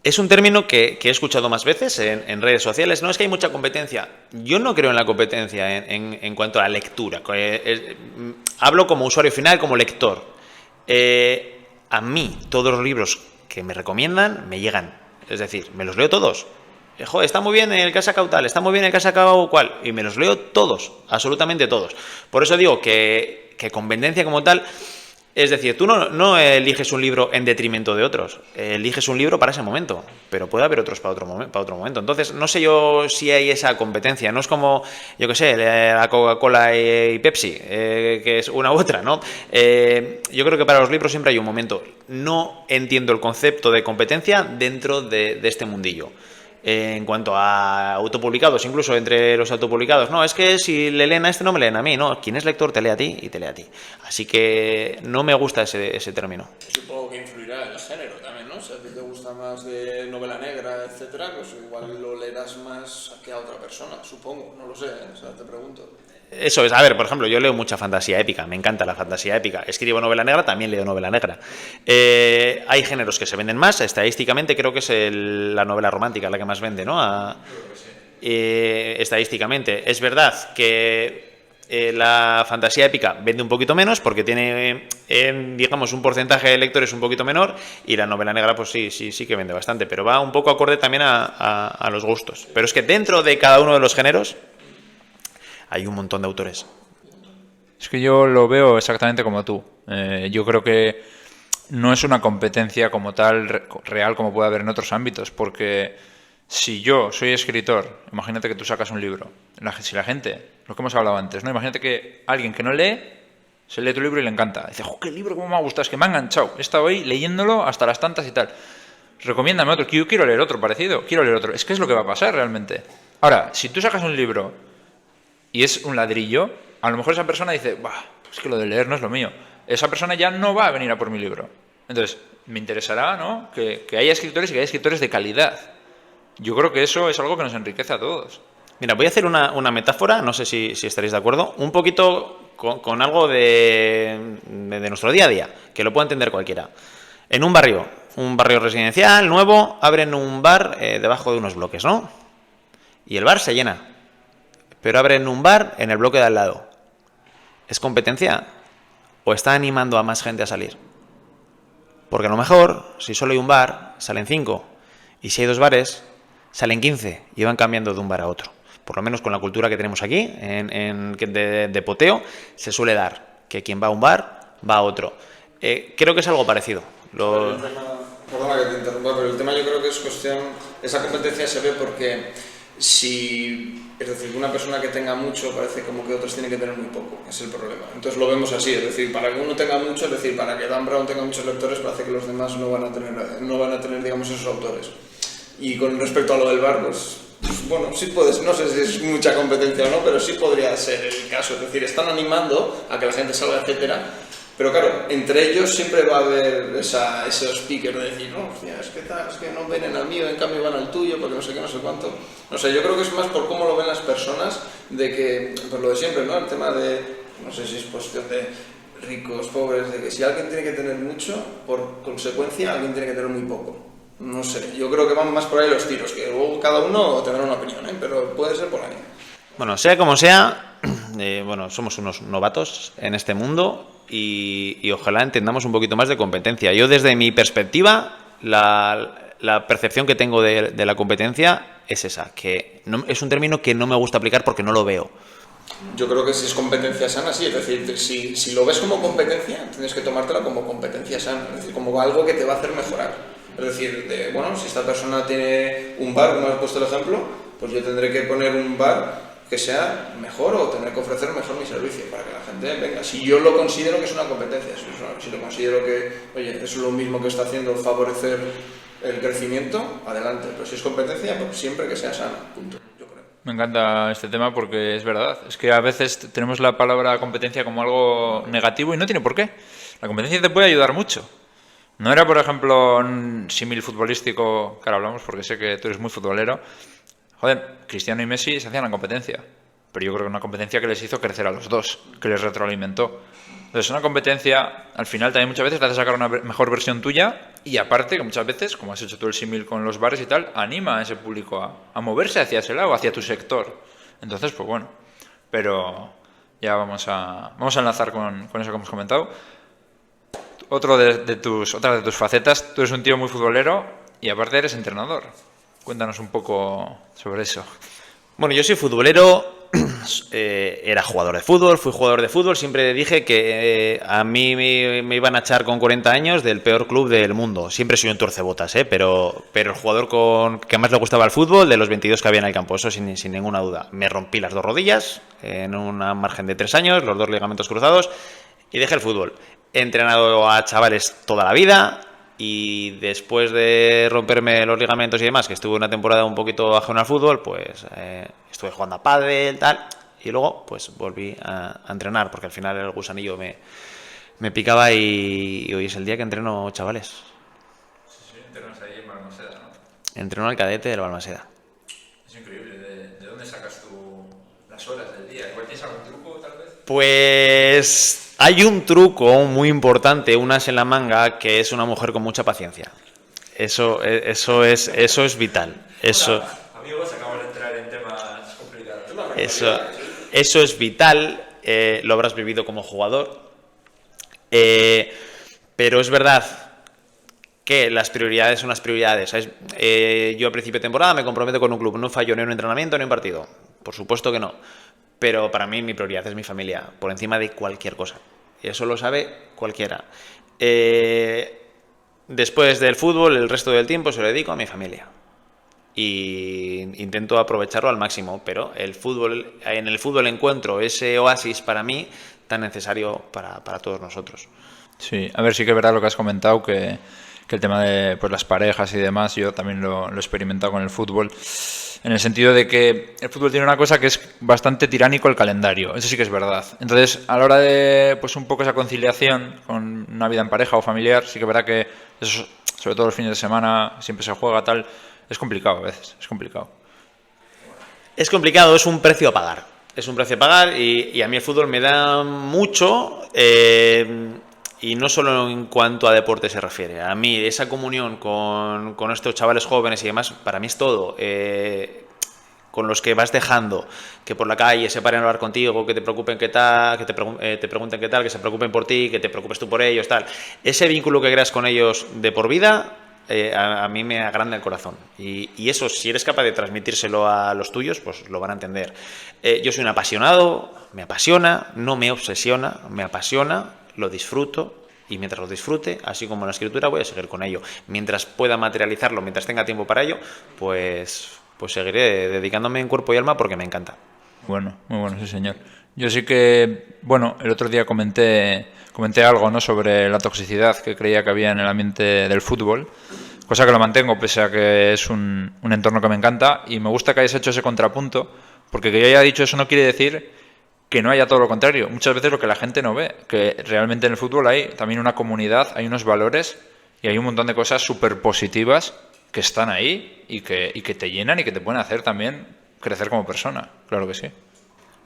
Es un término que he escuchado más veces en redes sociales. No es que hay mucha competencia. Yo no creo en la competencia en cuanto a la lectura. Hablo como usuario final, como lector. A mí todos los libros que me recomiendan me llegan, es decir, me los leo todos. Joder, está muy bien el que ha sacado tal, está muy bien el que ha sacado cual, y me los leo todos, absolutamente todos. Por eso digo que competencia como tal, es decir, tú no eliges un libro en detrimento de otros, eliges un libro para ese momento, pero puede haber otros para otro momento. Entonces, no sé yo si hay esa competencia, no es como, yo qué sé, la Coca-Cola y Pepsi, que es una u otra, ¿no? Yo creo que para los libros siempre hay un momento. No entiendo el concepto de competencia dentro de este mundillo. En cuanto a autopublicados, incluso entre los autopublicados, no, es que si le leen a este no me leen a mí, no, quien es lector te lee a ti y te lee a ti. Así que no me gusta ese término. Supongo que influirá en el género también, ¿no? Si a ti te gusta más de novela negra, etcétera, pues igual lo leerás más que a otra persona, supongo, no lo sé, o sea, te pregunto. Eso es, a ver, por ejemplo, yo leo mucha fantasía épica, me encanta la fantasía épica. Escribo novela negra, también leo novela negra. Hay géneros que se venden más, estadísticamente creo que es la novela romántica la que más vende, ¿no? Estadísticamente. Es verdad que la fantasía épica vende un poquito menos porque tiene, digamos, un porcentaje de lectores un poquito menor, y la novela negra pues sí que vende bastante, pero va un poco acorde también a los gustos. Pero es que dentro de cada uno de los géneros hay un montón de autores. Es que yo lo veo exactamente como tú. Yo creo que no es una competencia como tal real como puede haber en otros ámbitos, porque si yo soy escritor, imagínate que tú sacas un libro, si la gente, lo que hemos hablado antes, ¿no? Imagínate que alguien que no lee se lee tu libro y le encanta, dice, ¡oh, qué libro, cómo me ha gustado! Es que me ha enganchado, he estado ahí leyéndolo hasta las tantas y tal. Recomiéndame otro, que yo quiero leer otro parecido, quiero leer otro. Es que es lo que va a pasar realmente. Ahora, si tú sacas un libro y es un ladrillo, a lo mejor esa persona dice, bah, es que lo de leer no es lo mío. Esa persona ya no va a venir a por mi libro. Entonces, me interesará, ¿no?, que haya escritores y que haya escritores de calidad. Yo creo que eso es algo que nos enriquece a todos. Mira, voy a hacer una metáfora, no sé si estaréis de acuerdo, un poquito con algo de nuestro día a día, que lo pueda entender cualquiera. En un barrio residencial nuevo, abren un bar debajo de unos bloques, ¿no? Y el bar se llena. Pero abren un bar en el bloque de al lado. ¿Es competencia o está animando a más gente a salir? Porque a lo mejor, si solo hay un bar, salen 5. Y si hay 2 bares, salen 15 y van cambiando de un bar a otro. Por lo menos con la cultura que tenemos aquí, de poteo, se suele dar que quien va a un bar, va a otro. Creo que es algo parecido. Perdona que te interrumpa, pero el tema yo creo que es cuestión... Esa competencia se ve porque es decir, una persona que tenga mucho parece como que otros tienen que tener muy poco, es el problema. Entonces lo vemos así, es decir, para que uno tenga mucho, es decir, para que Dan Brown tenga muchos lectores, parece que los demás no van a tener digamos, esos autores. Y con respecto a lo del bar, pues bueno, sí puedes, no sé si es mucha competencia o no, pero sí podría ser el caso. Es decir, están animando a que la gente salga, etcétera. Pero claro, entre ellos siempre va a haber esos piques de decir, no, hostia, es que no vienen al mío, en cambio van al tuyo, porque no sé qué, no sé cuánto. No sé, yo creo que es más por cómo lo ven las personas, de que, pues lo de siempre, ¿no? El tema de, no sé si es cuestión de ricos, pobres, de que si alguien tiene que tener mucho, por consecuencia alguien tiene que tener muy poco. No sé, yo creo que van más por ahí los tiros, que luego cada uno tendrá una opinión, ¿eh? Pero puede ser por ahí. Bueno, sea como sea, bueno, somos unos novatos en este mundo y ojalá entendamos un poquito más de competencia. Yo desde mi perspectiva, la percepción que tengo de la competencia es esa, que no, es un término que no me gusta aplicar porque no lo veo. Yo creo que si es competencia sana, sí, es decir, si lo ves como competencia, tienes que tomártela como competencia sana, es decir, como algo que te va a hacer mejorar. Es decir, bueno, si esta persona tiene un bar, como has puesto el ejemplo, pues yo tendré que poner un bar que sea mejor o tendré que ofrecer mejor mi servicio para que la gente venga. Si yo lo considero que es una competencia, si lo considero que, oye, eso es lo mismo que está haciendo favorecer el crecimiento, adelante. Pero si es competencia, pues siempre que sea sana, punto. Yo creo. Me encanta este tema porque es verdad. Es que a veces tenemos la palabra competencia como algo negativo y no tiene por qué. La competencia te puede ayudar mucho. No era, por ejemplo, un símil futbolístico, que ahora hablamos porque sé que tú eres muy futbolero. Joder, Cristiano y Messi se hacían la competencia, pero yo creo que una competencia que les hizo crecer a los dos, que les retroalimentó. Entonces, una competencia, al final también muchas veces te hace sacar una mejor versión tuya y aparte que muchas veces, como has hecho tú el símil con los bares y tal, anima a ese público a moverse hacia ese lado, hacia tu sector. Entonces, pues bueno, pero ya vamos a enlazar con eso que hemos comentado. Otra de tus facetas, tú eres un tío muy futbolero y aparte eres entrenador. Cuéntanos un poco sobre eso. Bueno, yo soy futbolero, era jugador de fútbol, fui jugador de fútbol, siempre dije que a mí me iban a echar con 40 años del peor club del mundo. Siempre soy un torcebotas, pero el jugador que más le gustaba el fútbol de los 22 que había en el campo, eso sin ninguna duda. Me rompí las dos rodillas en una margen de 3 años, los 2 ligamentos cruzados y dejé el fútbol. He entrenado a chavales toda la vida y después de romperme los ligamentos y demás, que estuve una temporada un poquito ajeno al fútbol, pues estuve jugando a pádel, tal, y luego pues volví a entrenar, porque al final el gusanillo me picaba y hoy es el día que entreno chavales. Sí, entrenas ahí en Balmaseda, ¿no? Entreno al cadete del Balmaseda. Es increíble. ¿De dónde sacas tú las horas del día? ¿Igual tienes algún truco, tal vez? Pues hay un truco muy importante, un as en la manga, que es una mujer con mucha paciencia. Eso es vital. Hola, amigos, acabamos de entrar en temas complicados. Eso es vital, lo habrás vivido como jugador. Pero es verdad que las prioridades son las prioridades. Yo a principio de temporada me comprometo con un club, no fallo ni un entrenamiento ni un partido. Por supuesto que no. Pero para mí mi prioridad es mi familia, por encima de cualquier cosa. Y eso lo sabe cualquiera. Después del fútbol, el resto del tiempo se lo dedico a mi familia. Y intento aprovecharlo al máximo. Pero en el fútbol encuentro ese oasis para mí tan necesario para todos nosotros. Sí, a ver, sí que es verdad lo que has comentado, que el tema de pues, las parejas y demás, yo también lo he experimentado con el fútbol. En el sentido de que el fútbol tiene una cosa que es bastante tiránico, el calendario. Eso sí que es verdad. Entonces, a la hora de pues un poco esa conciliación con una vida en pareja o familiar, sí que es verdad que eso, sobre todo los fines de semana, siempre se juega tal, es complicado a veces, es complicado. Es complicado, es un precio a pagar. Es un precio a pagar y a mí el fútbol me da mucho, y no solo en cuanto a deporte se refiere. A mí esa comunión con estos chavales jóvenes y demás, para mí es todo. Con los que vas dejando que por la calle se paren a hablar contigo, que te preocupen qué tal, que te pregunten qué tal, que se preocupen por ti, que te preocupes tú por ellos, tal. Ese vínculo que creas con ellos de por vida a mí me agranda el corazón. Y eso, si eres capaz de transmitírselo a los tuyos, pues lo van a entender. Yo soy un apasionado, me apasiona, no me obsesiona, me apasiona, lo disfruto. Y mientras lo disfrute, así como en la escritura, voy a seguir con ello. Mientras pueda materializarlo, mientras tenga tiempo para ello, pues seguiré dedicándome en cuerpo y alma porque me encanta. Bueno, muy bueno, sí señor. Yo sí que, bueno, el otro día comenté algo, ¿no?, sobre la toxicidad que creía que había en el ambiente del fútbol, cosa que lo mantengo pese a que es un entorno que me encanta, y me gusta que hayas hecho ese contrapunto, porque que yo haya dicho eso no quiere decir que no haya todo lo contrario. Muchas veces lo que la gente no ve, que realmente en el fútbol hay también una comunidad, hay unos valores y hay un montón de cosas súper positivas que están ahí y que te llenan y que te pueden hacer también crecer como persona. Claro que sí.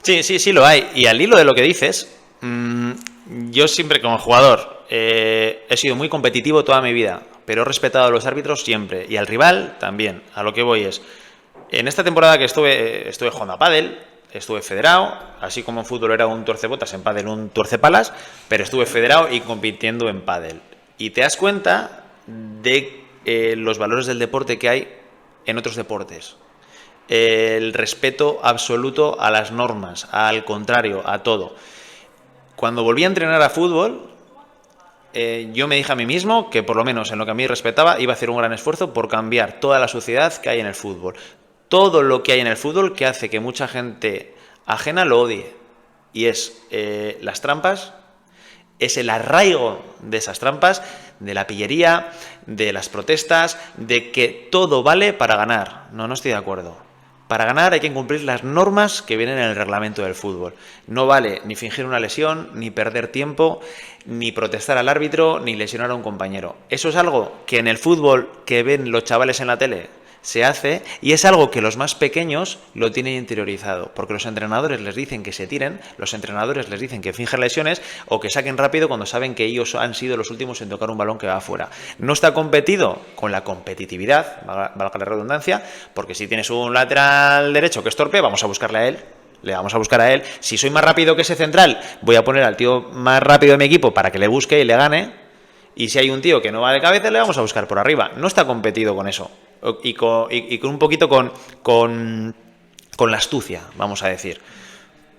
Sí, lo hay. Y al hilo de lo que dices, yo siempre como jugador he sido muy competitivo toda mi vida, pero he respetado a los árbitros siempre y al rival también. A lo que voy es, en esta temporada que estuve jugando a pádel, estuve federado, así como en fútbol era un tuercebotas, en pádel un tuercepalas, pero estuve federado y compitiendo en pádel. Y te das cuenta de los valores del deporte que hay en otros deportes. El respeto absoluto a las normas, al contrario, a todo. Cuando volví a entrenar a fútbol, yo me dije a mí mismo que por lo menos en lo que a mí respetaba iba a hacer un gran esfuerzo por cambiar toda la suciedad que hay en el fútbol. Todo lo que hay en el fútbol que hace que mucha gente ajena lo odie. Y es las trampas, es el arraigo de esas trampas, de la pillería, de las protestas, de que todo vale para ganar. No estoy de acuerdo. Para ganar hay que cumplir las normas que vienen en el reglamento del fútbol. No vale ni fingir una lesión, ni perder tiempo, ni protestar al árbitro, ni lesionar a un compañero. Eso es algo que en el fútbol que ven los chavales en la tele se hace, y es algo que los más pequeños lo tienen interiorizado, porque los entrenadores les dicen que se tiren, los entrenadores les dicen que finjan lesiones o que saquen rápido cuando saben que ellos han sido los últimos en tocar un balón que va afuera. No está competido con la competitividad, valga la redundancia, porque si tienes un lateral derecho que es torpe, vamos a buscarle a él. Le vamos a buscar a él. Si soy más rápido que ese central, voy a poner al tío más rápido de mi equipo para que le busque y le gane. Y si hay un tío que no va de cabeza, le vamos a buscar por arriba. No está competido con eso. Y con un poquito con la astucia, vamos a decir.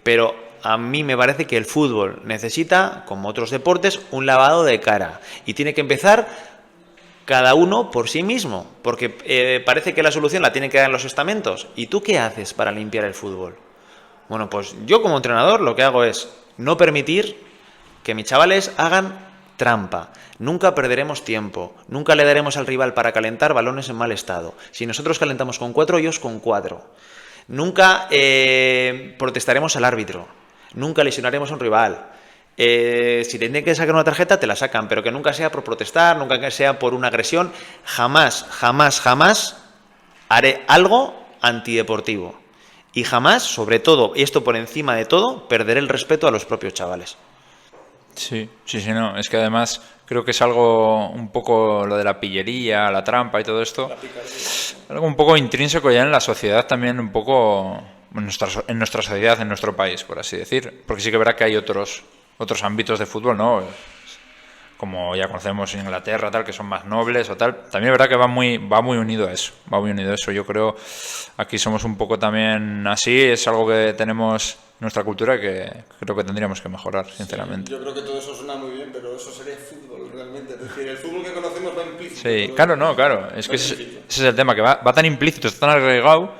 Pero a mí me parece que el fútbol necesita, como otros deportes, un lavado de cara. Y tiene que empezar cada uno por sí mismo. Porque parece que la solución la tiene que dar en los estamentos. ¿Y tú qué haces para limpiar el fútbol? Bueno, pues yo como entrenador lo que hago es no permitir que mis chavales hagan trampa. Nunca perderemos tiempo, nunca le daremos al rival para calentar balones en mal estado. Si nosotros calentamos con 4, ellos con 4. Nunca protestaremos al árbitro, nunca lesionaremos a un rival. Si tienen que sacar una tarjeta, te la sacan, pero que nunca sea por protestar, nunca que sea por una agresión. Jamás, jamás, jamás haré algo antideportivo. Y jamás, sobre todo, y esto por encima de todo, perderé el respeto a los propios chavales. Sí, no, es que además creo que es algo un poco lo de la pillería, la trampa y todo esto, algo un poco intrínseco ya en la sociedad también, un poco en nuestra sociedad, en nuestro país, por así decir, porque sí que verá que hay otros ámbitos de fútbol, ¿no? Como ya conocemos en Inglaterra, tal, que son más nobles o tal, también es verdad que va muy unido a eso, yo creo, aquí somos un poco también así, es algo que tenemos nuestra cultura que creo que tendríamos que mejorar, sinceramente. Sí, yo creo que todo eso suena muy bien, pero eso sería fútbol realmente, es decir, el fútbol que conocemos va implícito. Sí, claro, es que ese es el tema, que va tan implícito, está tan arraigado,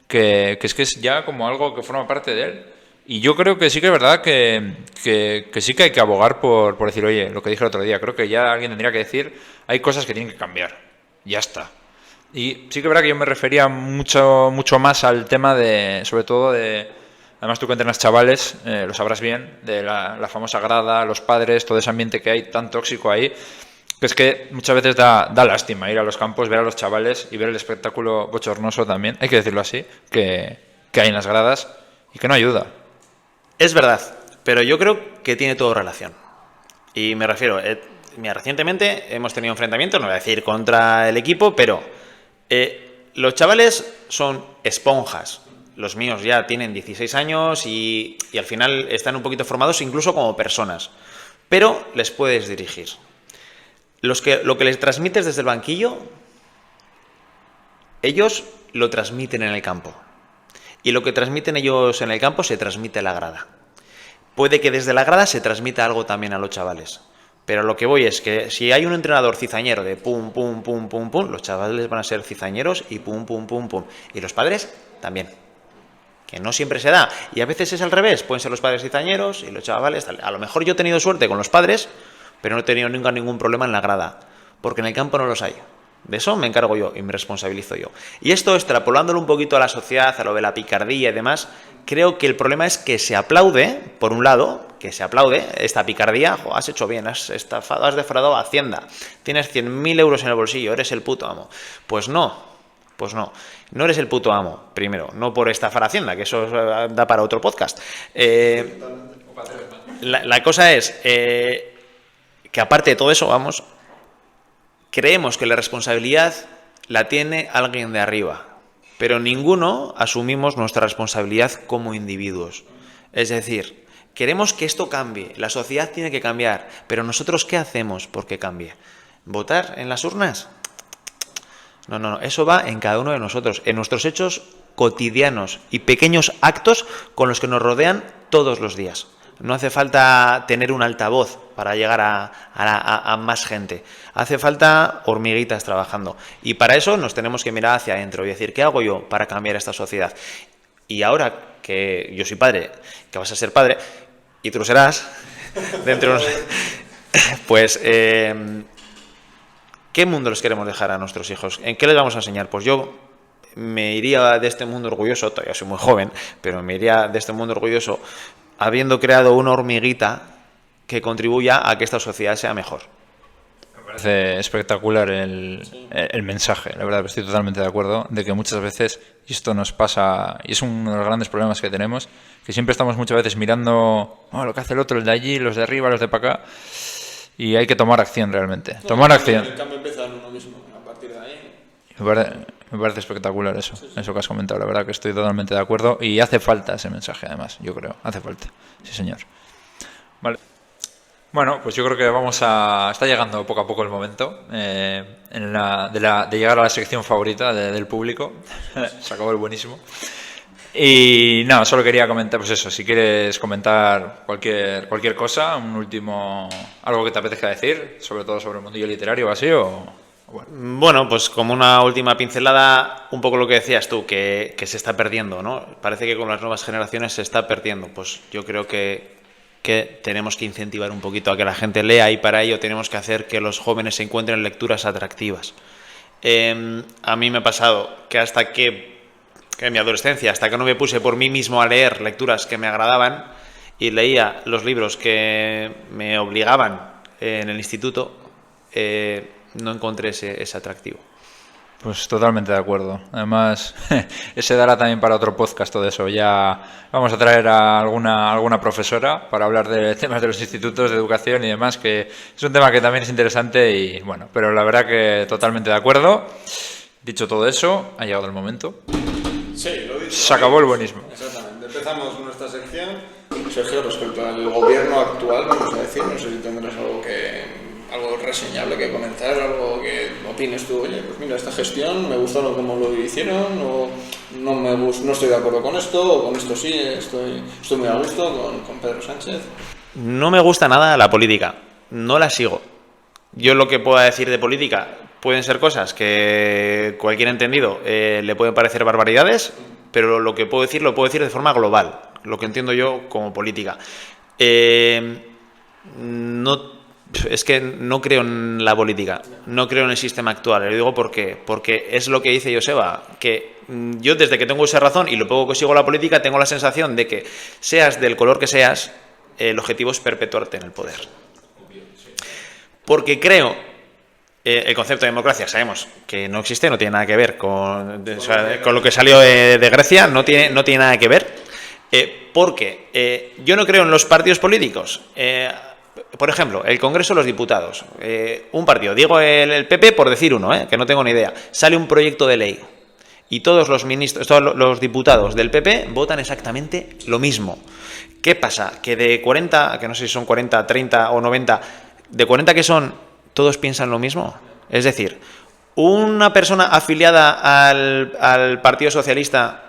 que es ya como algo que forma parte de él. Y yo creo que sí que es verdad que sí que hay que abogar por decir, oye, lo que dije el otro día, creo que ya alguien tendría que decir, hay cosas que tienen que cambiar, ya está. Y sí que es verdad que yo me refería mucho más al tema de, sobre todo de, además tú que entrenas chavales, lo sabrás bien, de la famosa grada, los padres, todo ese ambiente que hay tan tóxico ahí, que es que muchas veces da lástima ir a los campos, ver a los chavales y ver el espectáculo bochornoso también, hay que decirlo así, que hay en las gradas y que no ayuda. Es verdad, pero yo creo que tiene todo relación. Y me refiero, recientemente hemos tenido enfrentamientos, no voy a decir contra el equipo, pero los chavales son esponjas. Los míos ya tienen 16 años y al final están un poquito formados incluso como personas. Pero les puedes dirigir. lo que les transmites desde el banquillo, ellos lo transmiten en el campo. Y lo que transmiten ellos en el campo se transmite en la grada. Puede que desde la grada se transmita algo también a los chavales. Pero lo que voy es que si hay un entrenador cizañero de pum, pum, pum, pum, pum, los chavales van a ser cizañeros y pum, pum, pum, pum. Y los padres también. Que no siempre se da. Y a veces es al revés. Pueden ser los padres cizañeros y los chavales tal. A lo mejor yo he tenido suerte con los padres, pero no he tenido nunca ningún problema en la grada. Porque en el campo no los hay. De eso me encargo yo y me responsabilizo yo. Y esto, extrapolándolo un poquito a la sociedad, a lo de la picardía y demás, creo que el problema es que se aplaude, por un lado, que se aplaude esta picardía. Jo, has hecho bien, has estafado, has defraudado a Hacienda, tienes 100.000 euros en el bolsillo, eres el puto amo. Pues no no eres el puto amo, primero, no por estafar a Hacienda, que eso da para otro podcast. La cosa es que aparte de todo eso, vamos, creemos que la responsabilidad la tiene alguien de arriba, pero ninguno asumimos nuestra responsabilidad como individuos. Es decir, queremos que esto cambie, la sociedad tiene que cambiar, pero nosotros ¿qué hacemos porque cambie? ¿Votar en las urnas? No, eso va en cada uno de nosotros, en nuestros hechos cotidianos y pequeños actos con los que nos rodean todos los días. No hace falta tener un altavoz para llegar a más gente. Hace falta hormiguitas trabajando. Y para eso nos tenemos que mirar hacia adentro y decir, ¿qué hago yo para cambiar esta sociedad? Y ahora que yo soy padre, que vas a ser padre, y tú lo serás, dentro de unos... Pues, ¿qué mundo les queremos dejar a nuestros hijos? ¿En qué les vamos a enseñar? Pues yo me iría de este mundo orgulloso, todavía soy muy joven, pero me iría de este mundo orgulloso habiendo creado una hormiguita que contribuya a que esta sociedad sea mejor. Me parece espectacular el mensaje, la verdad, estoy totalmente de acuerdo, de que muchas veces, y esto nos pasa, y es uno de los grandes problemas que tenemos, que siempre estamos muchas veces mirando lo que hace el otro, el de allí, los de arriba, los de para acá, y hay que tomar acción realmente. Tomar acción. El cambio empieza en uno mismo, a partir de ahí. Me parece espectacular eso, eso que has comentado, la verdad que estoy totalmente de acuerdo y hace falta ese mensaje además, yo creo, hace falta, sí señor. Vale. Bueno, pues yo creo que está llegando poco a poco el momento de llegar a la sección favorita del público, se acabó el buenísimo. Y nada, solo quería comentar, pues eso, si quieres comentar cualquier cosa, algo que te apetezca decir, sobre todo sobre el mundillo literario o así, o... Bueno, pues como una última pincelada, un poco lo que decías tú, que se está perdiendo, ¿no? Parece que con las nuevas generaciones se está perdiendo. Pues yo creo que tenemos que incentivar un poquito a que la gente lea y para ello tenemos que hacer que los jóvenes se encuentren lecturas atractivas. A mí me ha pasado que en mi adolescencia, hasta que no me puse por mí mismo a leer lecturas que me agradaban y leía los libros que me obligaban en el instituto, no encontré ese atractivo. Pues totalmente de acuerdo. Además, ese dará también para otro podcast todo eso. Ya vamos a traer a alguna profesora para hablar de temas de los institutos de educación y demás, que es un tema que también es interesante y bueno, pero la verdad que totalmente de acuerdo. Dicho todo eso, ha llegado el momento. Sí, lo he dicho. Se acabó el buenismo. Exactamente. Empezamos nuestra sección. Sergio, respecto al gobierno actual, vamos a decir, no sé si tendrás algo reseñable que comentar, algo que opines tú, oye, pues mira, esta gestión me gustó como lo hicieron, o no estoy de acuerdo con esto, o con esto sí, estoy muy a gusto con Pedro Sánchez. No me gusta nada la política, no la sigo. Yo lo que pueda decir de política pueden ser cosas que cualquier entendido le pueden parecer barbaridades, pero lo que puedo decir lo puedo decir de forma global, lo que entiendo yo como política. Es que no creo en la política, no creo en el sistema actual. Le digo por qué. Porque es lo que dice Joseba, que yo desde que tengo esa razón y lo poco que sigo la política, tengo la sensación de que seas del color que seas, el objetivo es perpetuarte en el poder. Porque creo, el concepto de democracia sabemos que no existe, no tiene nada que ver con lo que salió de Grecia, no tiene nada que ver. Porque yo no creo en los partidos políticos. Por ejemplo, el Congreso de los Diputados. Un partido, digo el PP por decir uno, que no tengo ni idea. Sale un proyecto de ley y todos los diputados del PP votan exactamente lo mismo. ¿Qué pasa? Que de 40, que no sé si son 40, 30 o 90, de 40 que son todos piensan lo mismo. Es decir, una persona afiliada al Partido Socialista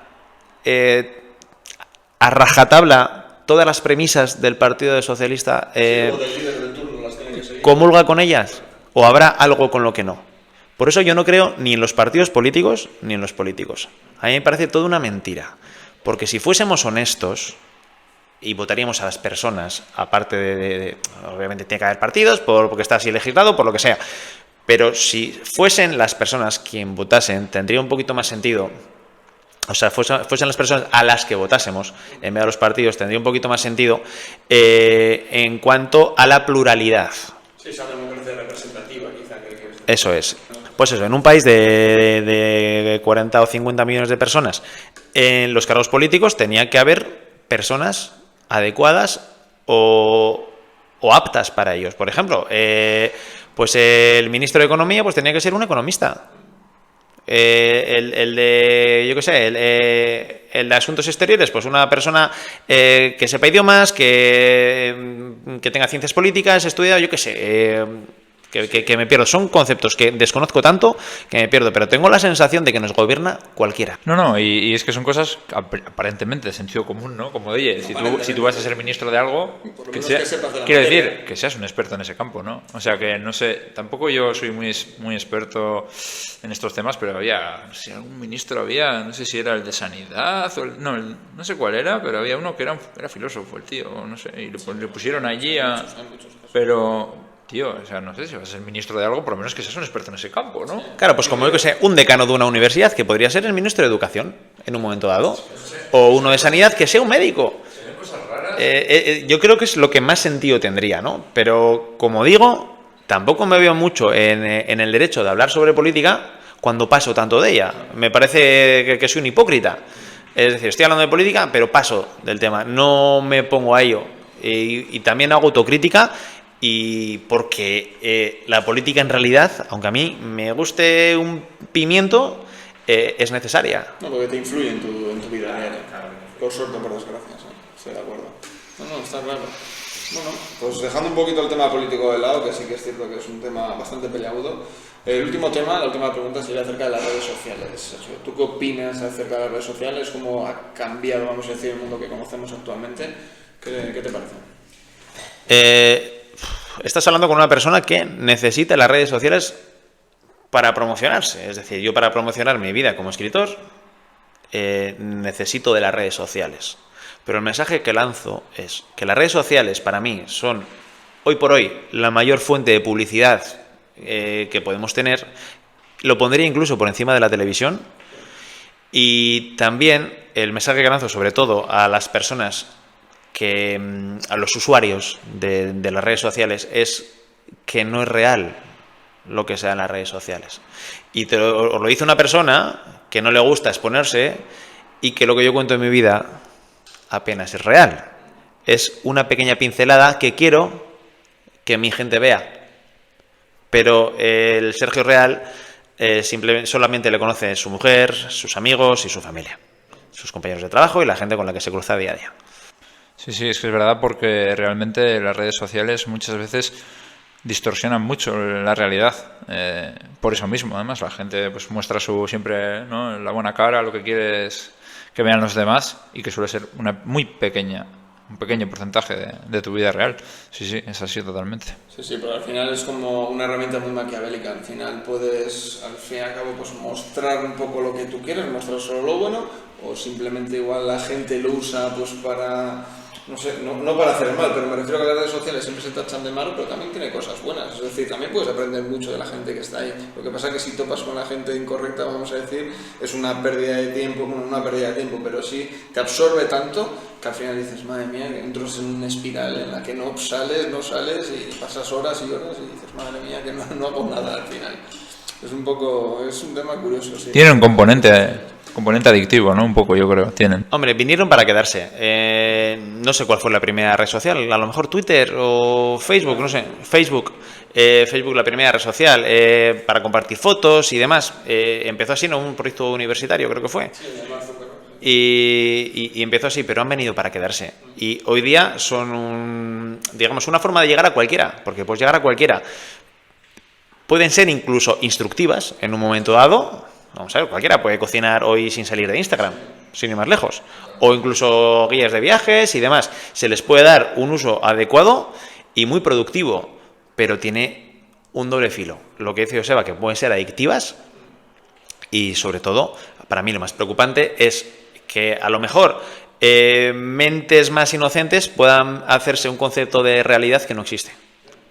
a rajatabla todas las premisas del Partido Socialista comulga con ellas, o habrá algo con lo que no. Por eso yo no creo ni en los partidos políticos ni en los políticos. A mí me parece toda una mentira. Porque si fuésemos honestos y votaríamos a las personas, aparte de obviamente tiene que haber partidos, porque está así legislado, por lo que sea, pero si fuesen las personas quien votasen, tendría un poquito más sentido. O sea, fuesen las personas a las que votásemos, en vez de los partidos, tendría un poquito más sentido en cuanto a la pluralidad. Sí, esa democracia representativa, quizá. Eso es. Pues eso, en un país de 40 o 50 millones de personas, en los cargos políticos tenía que haber personas adecuadas o aptas para ellos. Por ejemplo, pues el ministro de Economía pues tenía que ser un economista. El de, yo qué sé, el de Asuntos Exteriores, pues una persona que sepa idiomas, que tenga ciencias políticas, estudiado, yo qué sé, que me pierdo. Son conceptos que desconozco tanto que me pierdo, pero tengo la sensación de que nos gobierna cualquiera. No, y es que son cosas aparentemente de sentido común, ¿no? Como de, oye, si tú vas a ser ministro de algo, quiero decir, que seas un experto en ese campo, ¿no? O sea, que no sé, tampoco yo soy muy experto en estos temas, pero había, no sé, algún ministro había, no sé si era el de Sanidad, o no sé cuál era, pero había uno que era filósofo, el tío, no sé, y le pusieron allí a... Pero... Tío, o sea, no sé, si vas a ser ministro de algo, por lo menos que seas un experto en ese campo, ¿no? Claro, pues como yo que sé, un decano de una universidad, que podría ser el ministro de Educación, en un momento dado, o uno de Sanidad, que sea un médico. Yo creo que es lo que más sentido tendría, ¿no? Pero, como digo, tampoco me veo mucho en el derecho de hablar sobre política cuando paso tanto de ella. Me parece que soy un hipócrita. Es decir, estoy hablando de política, pero paso del tema. No me pongo a ello. Y también hago autocrítica. Y porque la política en realidad, aunque a mí me guste un pimiento, es necesaria. No, porque te influye en tu vida diaria. Por suerte o por desgracia, ¿sí? Estoy de acuerdo. No, está claro. Bueno, pues dejando un poquito el tema político de lado, que sí que es cierto que es un tema bastante peleagudo, el último tema, la última pregunta sería acerca de las redes sociales. Sergio, ¿tú qué opinas acerca de las redes sociales? ¿Cómo ha cambiado, vamos a decir, el mundo que conocemos actualmente? ¿Qué te parece? Estás hablando con una persona que necesita las redes sociales para promocionarse. Es decir, yo para promocionar mi vida como escritor necesito de las redes sociales. Pero el mensaje que lanzo es que las redes sociales para mí son, hoy por hoy, la mayor fuente de publicidad que podemos tener. Lo pondría incluso por encima de la televisión. Y también el mensaje que lanzo sobre todo a las personas a los usuarios de las redes sociales es que no es real lo que sea en las redes sociales. Y os lo dice una persona que no le gusta exponerse y que lo que yo cuento en mi vida apenas es real. Es una pequeña pincelada que quiero que mi gente vea. Pero el Sergio real solamente le conoce su mujer, sus amigos y su familia, sus compañeros de trabajo y la gente con la que se cruza día a día. Sí, es que es verdad, porque realmente las redes sociales muchas veces distorsionan mucho la realidad. Por eso mismo, además, la gente pues muestra siempre, ¿no?, la buena cara, lo que quiere es que vean los demás, y que suele ser un pequeño porcentaje de tu vida real. Sí, es así totalmente. Sí, pero al final es como una herramienta muy maquiavélica. Al final puedes, al fin y al cabo, pues mostrar un poco lo que tú quieres, mostrar solo lo bueno, o simplemente igual la gente lo usa pues para... No sé, no para hacer mal, pero me refiero a que las redes sociales siempre se tachan de malo, pero también tiene cosas buenas. Es decir, también puedes aprender mucho de la gente que está ahí. Lo que pasa es que si topas con la gente incorrecta, vamos a decir, es una pérdida de tiempo, bueno, no una pérdida de tiempo, pero sí te absorbe tanto que al final dices, madre mía, que entras en una espiral en la que no sales y pasas horas y horas y dices, madre mía, que no hago nada al final. Es un tema curioso, sí. Tiene un componente adictivo, ¿no? Un poco, yo creo, tienen. Hombre, vinieron para quedarse. No sé cuál fue la primera red social, a lo mejor Twitter o Facebook, no sé. Facebook la primera red social para compartir fotos y demás. Empezó así, ¿no? Un proyecto universitario, creo que fue. Y empezó así, pero han venido para quedarse. Y hoy día son digamos, una forma de llegar a cualquiera, porque puedes llegar a cualquiera. pueden ser incluso instructivas en un momento dado. Vamos a ver, cualquiera puede cocinar hoy sin salir de Instagram, sin ir más lejos. O incluso guías de viajes y demás. Se les puede dar un uso adecuado y muy productivo, pero tiene un doble filo. Lo que dice Joseba, que pueden ser adictivas y, sobre todo, para mí lo más preocupante es que a lo mejor mentes más inocentes puedan hacerse un concepto de realidad que no existe.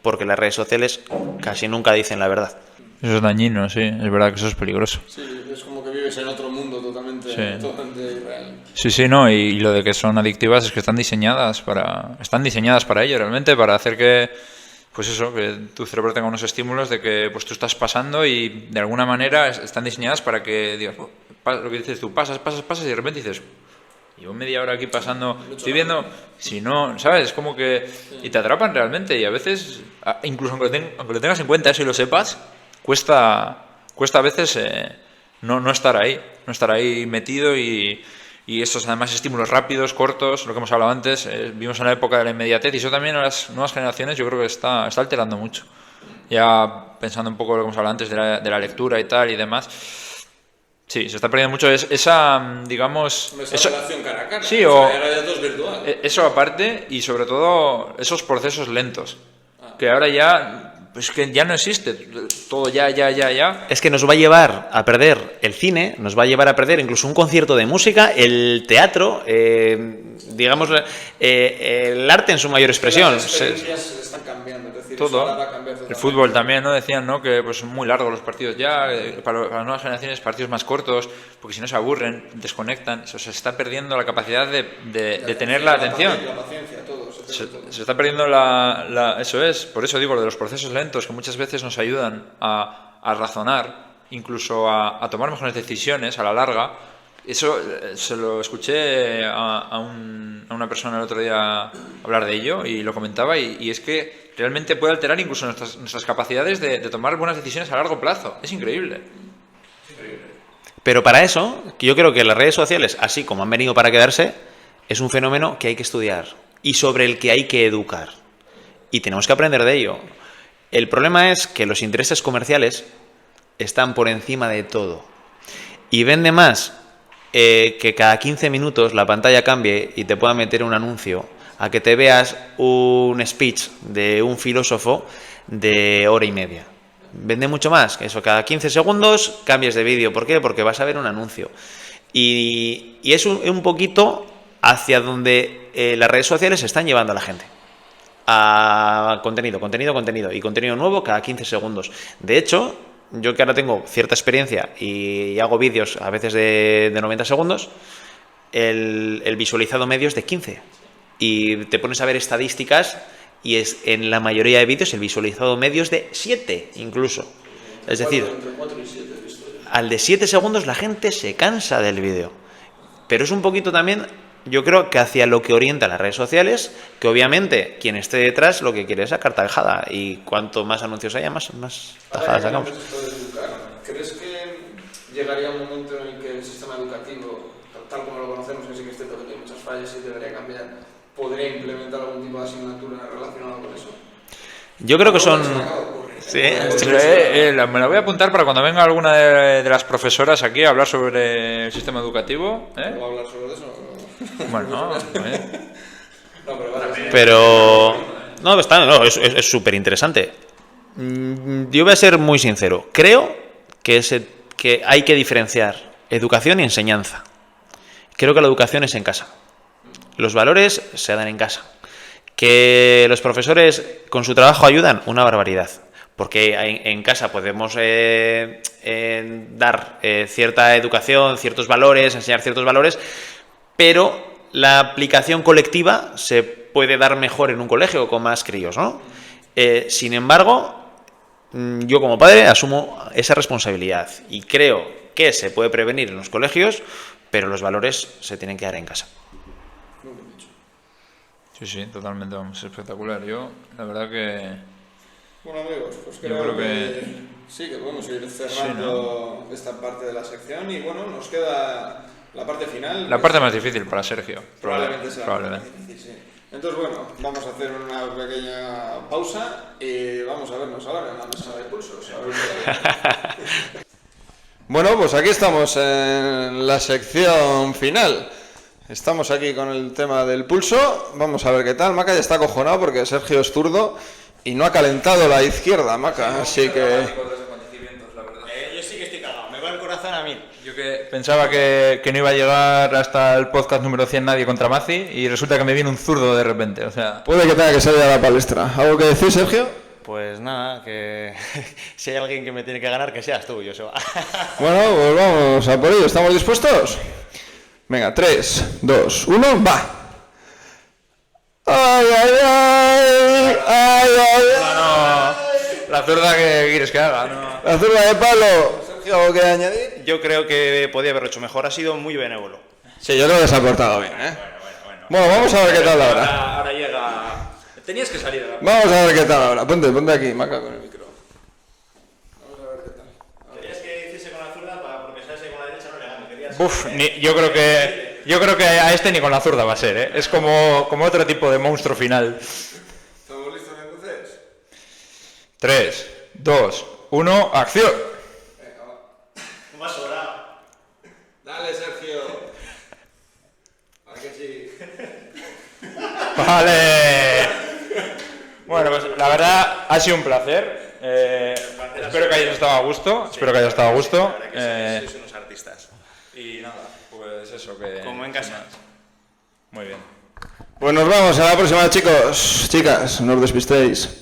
Porque las redes sociales casi nunca dicen la verdad. Eso es dañino, sí, es verdad que eso es peligroso. Sí, es como que vives en otro mundo totalmente irreal. Sí, no, y lo de que son adictivas es que están diseñadas para ello realmente, para hacer que, pues eso, que tu cerebro tenga unos estímulos de que pues tú estás pasando y de alguna manera están diseñadas para que digas, lo que dices tú, pasas y de repente dices, llevo media hora aquí pasando, estoy viendo, si no, ¿sabes? Es como que, y te atrapan realmente, y a veces, incluso aunque lo tengas en cuenta eso y lo sepas, cuesta a veces no estar ahí metido, y estos además estímulos rápidos, cortos, lo que hemos hablado antes, vivimos en la época de la inmediatez, y eso también a las nuevas generaciones yo creo que está alterando mucho. Ya pensando un poco lo que hemos hablado antes de la lectura y tal y demás, sí, se está perdiendo mucho esa, digamos... Esa relación cara a cara. Sí, ahora ya todo es virtual. Eso aparte, y sobre todo esos procesos lentos, que ahora ya... Pues que ya no existe, todo ya. Es que nos va a llevar a perder el cine, nos va a llevar a perder incluso un concierto de música, el teatro, digamos, el arte en su mayor expresión. Las experiencias están cambiando, es decir, Todo. eso va a cambiar El fútbol también, ¿no? Decían, ¿no? Que pues son muy largos los partidos ya, para las nuevas generaciones partidos más cortos, porque si no se aburren, desconectan, se está perdiendo la capacidad de tener la atención. La paciencia, todo. Se está perdiendo eso es, por eso digo, lo de los procesos lentos, que muchas veces nos ayudan a razonar, incluso a tomar mejores decisiones a la larga. Eso se lo escuché a una persona el otro día hablar de ello, y lo comentaba, y es que realmente puede alterar incluso nuestras capacidades de tomar buenas decisiones a largo plazo. Es increíble. Pero para eso, yo creo que las redes sociales, así como han venido para quedarse, es un fenómeno que hay que estudiar y sobre el que hay que educar. Y tenemos que aprender de ello. El problema es que los intereses comerciales están por encima de todo. Y vende más que cada 15 minutos la pantalla cambie y te pueda meter un anuncio a que te veas un speech de un filósofo de hora y media. Vende mucho más que eso. Cada 15 segundos cambies de vídeo. ¿Por qué? Porque vas a ver un anuncio. Y es un poquito hacia donde las redes sociales están llevando a la gente. A contenido y contenido nuevo cada 15 segundos. De hecho, yo que ahora tengo cierta experiencia y hago vídeos a veces de 90 segundos, el visualizado medio es de 15. Y te pones a ver estadísticas y en la mayoría de vídeos el visualizado medio es de 7 incluso. Es decir, al de 7 segundos la gente se cansa del vídeo. Pero es un poquito también, yo creo, que hacia lo que orienta las redes sociales, que obviamente quien esté detrás lo que quiere es sacar tajada, y cuanto más anuncios haya, más tajadas sacamos. ¿Crees que llegaría un momento en el que el sistema educativo, tal como lo conocemos, que sí que es cierto que tiene muchas fallas y debería cambiar, podría implementar algún tipo de asignatura relacionada con eso? Yo creo que son... Sí, me la voy a apuntar para cuando venga alguna de las profesoras aquí a hablar sobre el sistema educativo. ¿Puedo hablar sobre eso? Bueno, pero es súper interesante. Yo voy a ser muy sincero. Creo que hay que diferenciar educación y enseñanza. Creo que la educación es en casa. Los valores se dan en casa. Que los profesores con su trabajo ayudan, una barbaridad. Porque en casa podemos dar cierta educación, ciertos valores, enseñar ciertos valores, pero la aplicación colectiva se puede dar mejor en un colegio con más críos, ¿no? Sin embargo, yo como padre asumo esa responsabilidad y creo que se puede prevenir en los colegios, pero los valores se tienen que dar en casa. Sí, totalmente, vamos, espectacular. Yo, la verdad que... Bueno, amigos, pues creo que sí, que podemos ir cerrando esta parte de la sección, y bueno, nos queda la parte final. La parte más difícil para Sergio. Probablemente sea la parte más difícil, sí. Entonces, bueno, vamos a hacer una pequeña pausa y vamos a vernos ahora en la mesa de pulsos. A ver Bueno, pues aquí estamos en la sección final. Estamos aquí con el tema del pulso. Vamos a ver qué tal. Maca ya está acojonado porque Sergio es zurdo y no ha calentado la izquierda, Maca. Así que... Yo sí que estoy cagado. Me va el corazón a mí. Yo que pensaba que no iba a llegar hasta el podcast número 100 nadie contra Mazi y resulta que me viene un zurdo de repente. O sea... Puede que tenga que salir a la palestra. ¿Algo que decir, Sergio? Pues nada, que si hay alguien que me tiene que ganar, que seas tú, Joseba. Bueno, pues vamos a por ello. ¿Estamos dispuestos? Venga, 3, 2, 1, ¡va! ¡Ay, ay, ay! ¡Ay, ay, ay! No, la zurda que quieres que haga, no. La zurda de palo. Sergio, ¿algo que añadir? Yo creo que podía haberlo hecho mejor, ha sido muy benévolo. Sí, yo creo que se ha portado bien, ¿eh? Bueno, vamos a ver qué tal ahora. Ahora llega... Tenías que salir. Vamos a ver qué tal ahora. Ponte aquí, Maca, con el micro. Vamos a ver qué tal. Querías que hiciese con la zurda porque sabes que con la derecha no le gano. Uf, yo creo que a este ni con la zurda va a ser, ¿eh? Es como otro tipo de monstruo final. ¿Estamos listos entonces? 3, 2, 1, acción. Venga, va. No me ha sobrado. Dale, Sergio. ¿A que sí? Vale. Bueno, pues la verdad ha sido un placer. Espero que hayas estado a gusto. Espero que hayas estado a gusto. Sois unos artistas. Y nada, pues eso que... Como en casa. Muy bien. Pues nos vamos a la próxima, chicos. Chicas, no os despistéis.